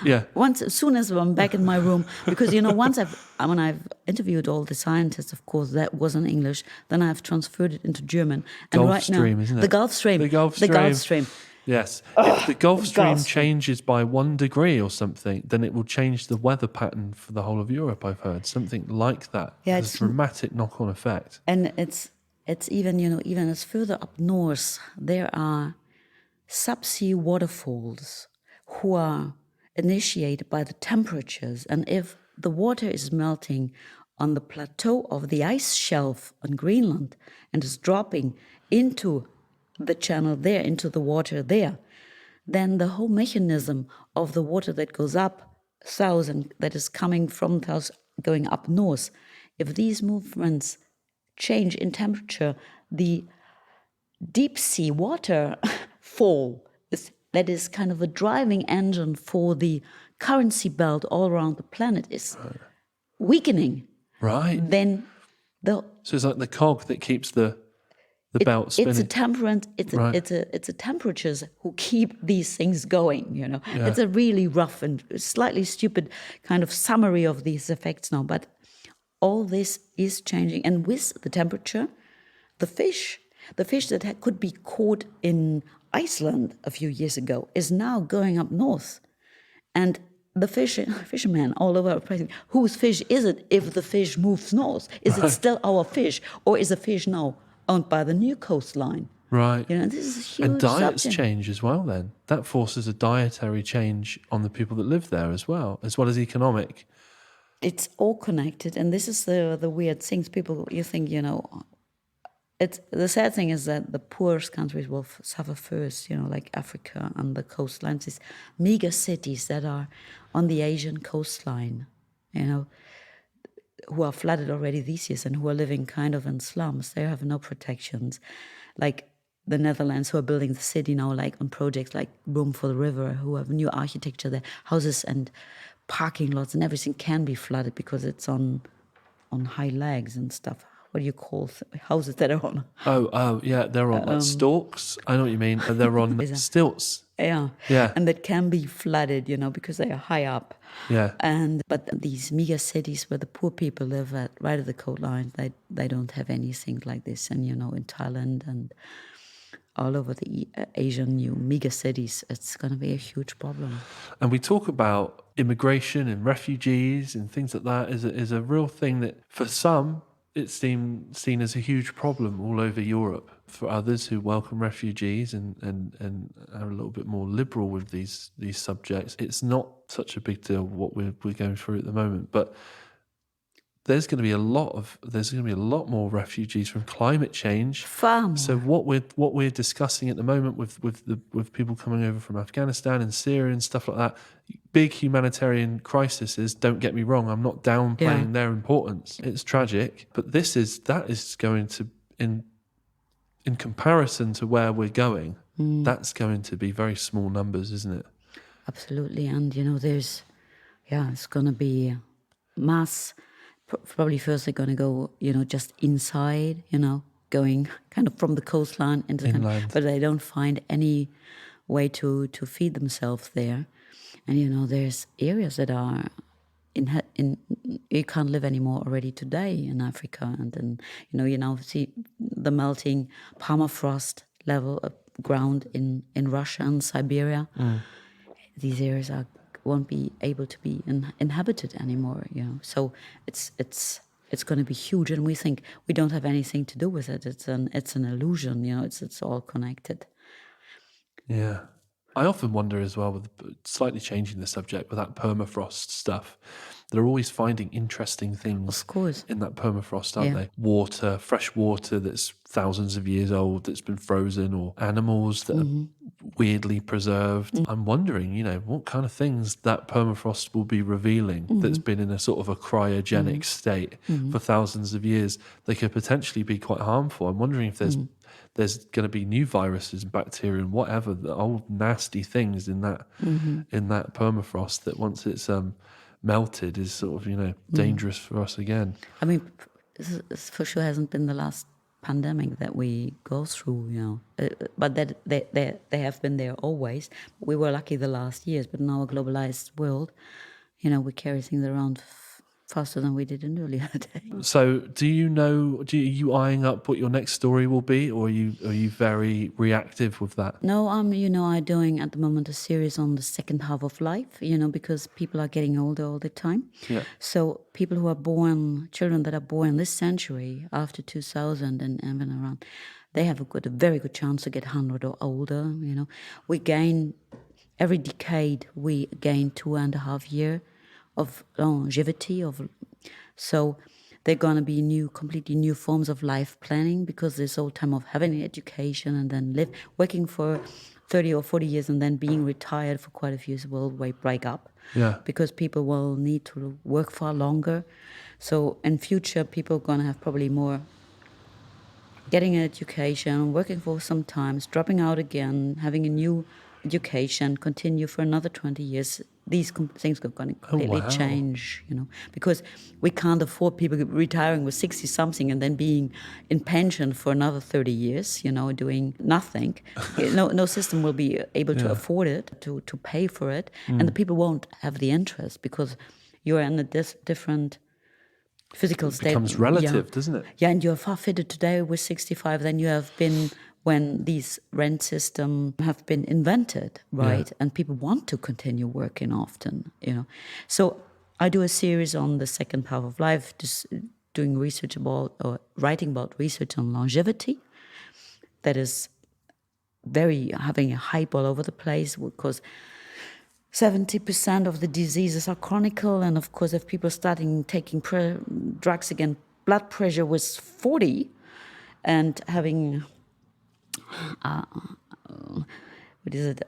Yeah. Once, as soon as I'm back in my room, because once when I've interviewed all the scientists, of course, that was in English. Then I've transferred it into German. And Gulf right Stream, now, isn't it? The Gulf Stream. The Gulf Stream. The Gulf Stream. Yes. If the Gulf Stream Gulf Stream. changes by 1 degree or something, then it will change the weather pattern for the whole of Europe, I've heard. Something like that. Yeah, It's a dramatic knock-on effect. And it's even, even as further up north, there are subsea waterfalls who are initiated by the temperatures. And if the water is melting on the plateau of the ice shelf on Greenland and is dropping into the channel there, into the water there, then the whole mechanism of the water that goes up south and that is coming from south going up north, if these movements change in temperature, the deep sea water fall that is kind of a driving engine for the currency belt all around the planet is weakening. Right. Then So it's like the cog that keeps the belt spinning. It's a temperatures who keep these things going. It's a really rough and slightly stupid kind of summary of these effects now, but all this is changing. And with the temperature, the fish that could be caught in Iceland a few years ago is now going up north. And the fishermen all over are pressing, whose fish is it if the fish moves north? Is it still our fish, or is the fish now owned by the new coastline? Right. This is a huge And diets subject. change as well then. That forces a dietary change on the people that live there as well as economic. It's all connected, and this is the weird things. People, you think, it's the sad thing is that the poorest countries will suffer first, like Africa and the coastlines, these mega cities that are on the Asian coastline, who are flooded already these years and who are living kind of in slums. They have no protections. Like the Netherlands, who are building the city now, like on projects like Room for the River, who have new architecture there, houses and parking lots and everything can be flooded because it's on high legs and stuff. What do you call houses that are on? Oh, yeah, they're on like stalks. I know what you mean. They're on stilts. Yeah. Yeah. And that can be flooded, because they are high up. Yeah. But these mega cities where the poor people live right at the coastline, they don't have anything like this. And in Thailand and all over the Asian new mega cities, it's going to be a huge problem. And we talk about immigration and refugees and things like that is a real thing that for some it's seen as a huge problem all over Europe. For others who welcome refugees and are a little bit more liberal with these subjects, it's not such a big deal what we're going through at the moment. But there's going to be a lot more refugees from climate change. Far more. So what we're discussing at the moment with people coming over from Afghanistan and Syria and stuff like that, big humanitarian crises. Don't get me wrong, I'm not downplaying their importance. It's tragic, but that is going to in comparison to where we're going, that's going to be very small numbers, isn't it? Absolutely, and it's going to be mass. Probably first they're going to go, just inside, going kind of from the coastline into the country, but they don't find any way to feed themselves there. And, there's areas that are you can't live anymore already today in Africa. And then, you now see the melting permafrost level ground in Russia and Siberia. These areas won't be able to be inhabited anymore. So it's going to be huge, and we think we don't have anything to do with it. It's an illusion. It's all connected. Yeah. I often wonder as well, with slightly changing the subject, with that permafrost stuff, they're always finding interesting things Of course. in that permafrost, aren't they? Water, fresh water that's thousands of years old, that's been frozen, or animals that are weirdly preserved. I'm wondering, what kind of things that permafrost will be revealing that's been in a sort of a cryogenic state for thousands of years. They could potentially be quite harmful. I'm wondering if there's going to be new viruses and bacteria and whatever, the old nasty things in that permafrost that once it's melted is sort of dangerous for us again. I mean, this for sure hasn't been the last pandemic that we go through, but that they have been there always. We were lucky the last years, but in our globalized world, we carry things around faster than we did in earlier days. So, are you eyeing up what your next story will be, or are you very reactive with that? No, I'm doing at the moment a series on the second half of life, because people are getting older all the time. Yeah. So people who are born, children that are born this century after 2000 and even around, they have a very good chance to get 100 or older. We gain every decade. We gain 2.5 years of longevity so they're going to be completely new forms of life planning, because this whole time of having an education and then working for 30 or 40 years and then being retired for quite a few years will break up. Yeah. Because people will need to work far longer. So in future, people are going to have probably more getting an education, working for some time, dropping out again, having a new education, continue for another 20 years. These things are going to completely change, because we can't afford people retiring with 60-something and then being in pension for another 30 years, doing nothing. No system will be able to afford it, to pay for it. And the people won't have the interest, because you're in a different physical state. It becomes relative, doesn't it? Yeah, and you're far fitter today with 65 than you have been when these rent systems have been invented, right? And people want to continue working often, So I do a series on the second half of life, just doing research about, or writing about research on longevity. That is having a hype all over the place, because 70% of the diseases are chronic, and of course, if people starting taking drugs against blood pressure was 40, and having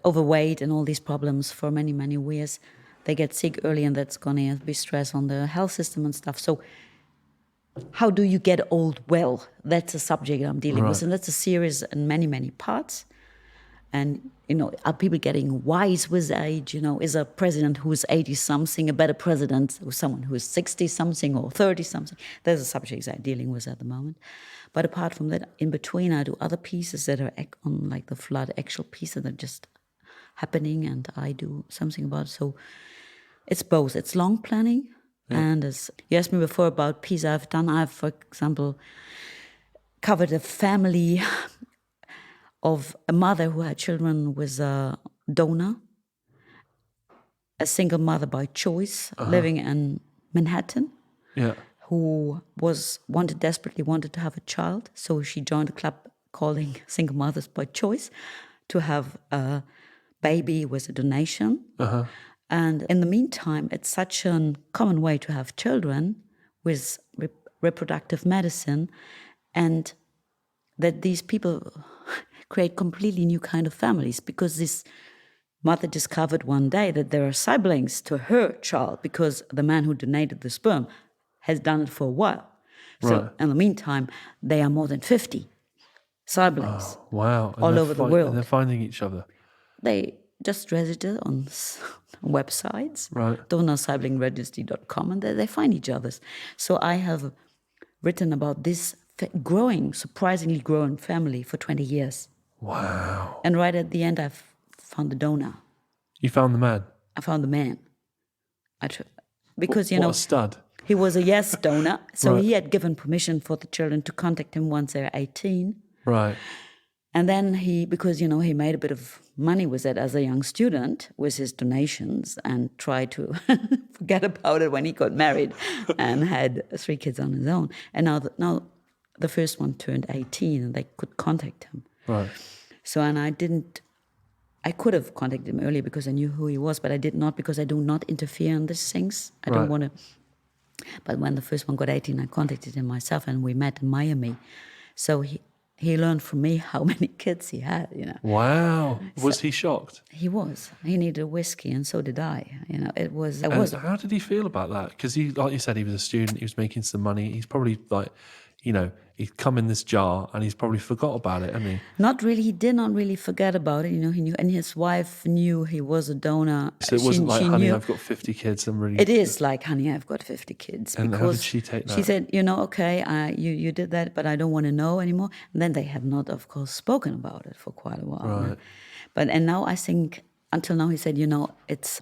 overweight and all these problems for many, many years, they get sick early, and that's going to be stress on the health system and stuff. So how do you get old well? That's a subject I'm dealing with, and that's a series in many, many parts. And, are people getting wise with age? Is a president who is 80-something a better president than someone who is 60-something or 30-something? There's a subject I'm dealing with at the moment. But apart from that, in between, I do other pieces that are on, like the flood, actual pieces that are just happening, and I do something about it. So it's both. It's long planning, and as you asked me before about pieces I've done, I've, for example, covered a family of a mother who had children with a donor, a single mother by choice, living in Manhattan. Yeah. Who desperately wanted to have a child. So she joined a club calling Single Mothers by Choice to have a baby with a donation. And in the meantime, it's such a common way to have children with reproductive medicine, and that these people create completely new kind of families, because this mother discovered one day that there are siblings to her child, because the man who donated the sperm has done it for a while. So in the meantime, they are more than 50 siblings. Oh, wow. All over the world. And they're finding each other. They just register on websites, donorsibling.com, and they find each other. So I have written about this surprisingly growing family for 20 years. Wow. And right at the end, I've found the donor. You found the man? I found the man. Because, what a stud. He was a yes donor, so he had given permission for the children to contact him once they're 18. Right. And then because, he made a bit of money with it as a young student with his donations and tried to forget about it when he got married and had 3 kids on his own. And now the first one turned 18 and they could contact him. Right. So, and I could have contacted him earlier because I knew who he was, but I did not because I do not interfere in these things. I don't want to. But when the first one got 18, I contacted him myself and we met in Miami. So he learned from me how many kids he had, Wow. Was he shocked? He was. He needed a whiskey, and so did I. It was. And how did he feel about that? Because like you said, he was a student. He was making some money. He's probably he'd come in this jar, and he's probably forgot about it, hasn't he? Not really. He did not really forget about it. He knew, and his wife knew he was a donor. So it wasn't like, honey, I've got 50 kids. I'm really. It is like, honey, I've got 50 kids. And how did she take that? She said, okay, you did that, but I don't want to know anymore. And then they have not, of course, spoken about it for quite a while. Right. And now I think, until now, he said,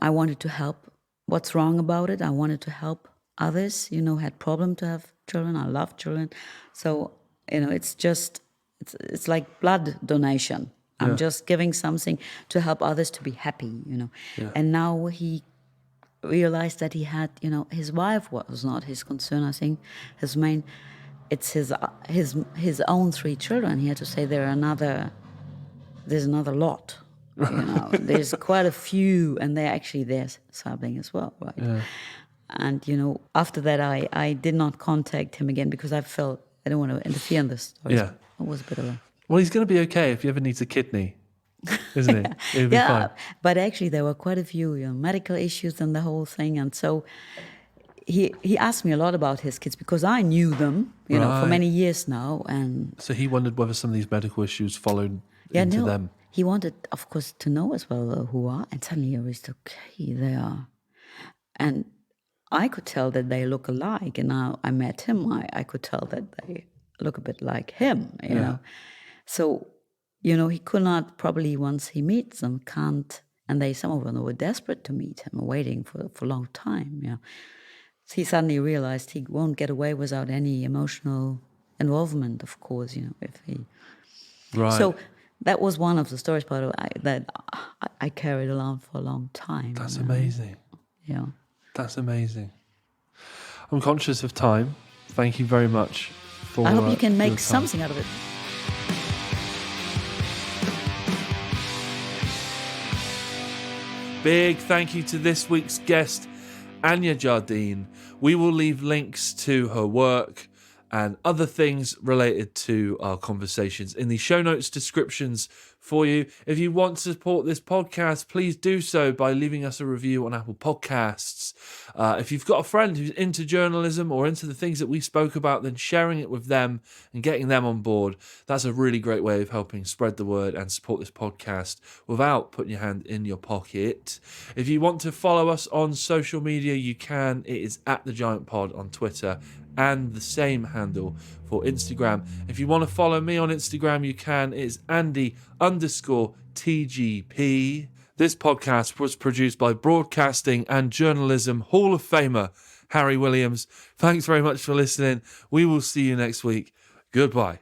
I wanted to help. What's wrong about it? I wanted to help others, had problem to have children. I love children. So, it's like blood donation. I'm just giving something to help others to be happy, Yeah. And now he realized that he had, his wife was not his concern. I think it's his own 3 children. He had to say there's another lot. There's quite a few, and they're actually their sibling as well, right? Yeah. And after that, I did not contact him again because I felt I don't want to interfere in this story. Yeah, it was a bit of a. Well, he's going to be okay if he ever needs a kidney, isn't he? He'll be fine. But actually, there were quite a few medical issues in the whole thing, and so he asked me a lot about his kids because I knew them, for many years now, and so he wondered whether some of these medical issues followed into them. He wanted, of course, to know as well who are, and suddenly he realized, okay, they are, and I could tell that they look alike, and now I met him, I could tell that they look a bit like him, you know. So, he could not, probably once he meets them, can't, and some of them were desperate to meet him, waiting for a long time, So he suddenly realized he won't get away without any emotional involvement, of course, if he... Right. So that was one of the stories, by the way, that I carried along for a long time. That's amazing. Yeah. That's amazing. I'm conscious of time. Thank you very much for. I hope you can make something out of it. Big thank you to this week's guest, Anja Jardine. We will leave links to her work and other things related to our conversations in the show notes descriptions for you. If you want to support this podcast, please do so by leaving us a review on Apple Podcasts. If you've got a friend who's into journalism or into the things that we spoke about, then sharing it with them and getting them on board, that's a really great way of helping spread the word and support this podcast without putting your hand in your pocket. If you want to follow us on social media, you can. It is @TheGiantPod on Twitter and the same handle for Instagram. If you want to follow me on Instagram, you can. It is Andy_TGP. This podcast was produced by Broadcasting and Journalism Hall of Famer Harry Williams. Thanks very much for listening. We will see you next week. Goodbye.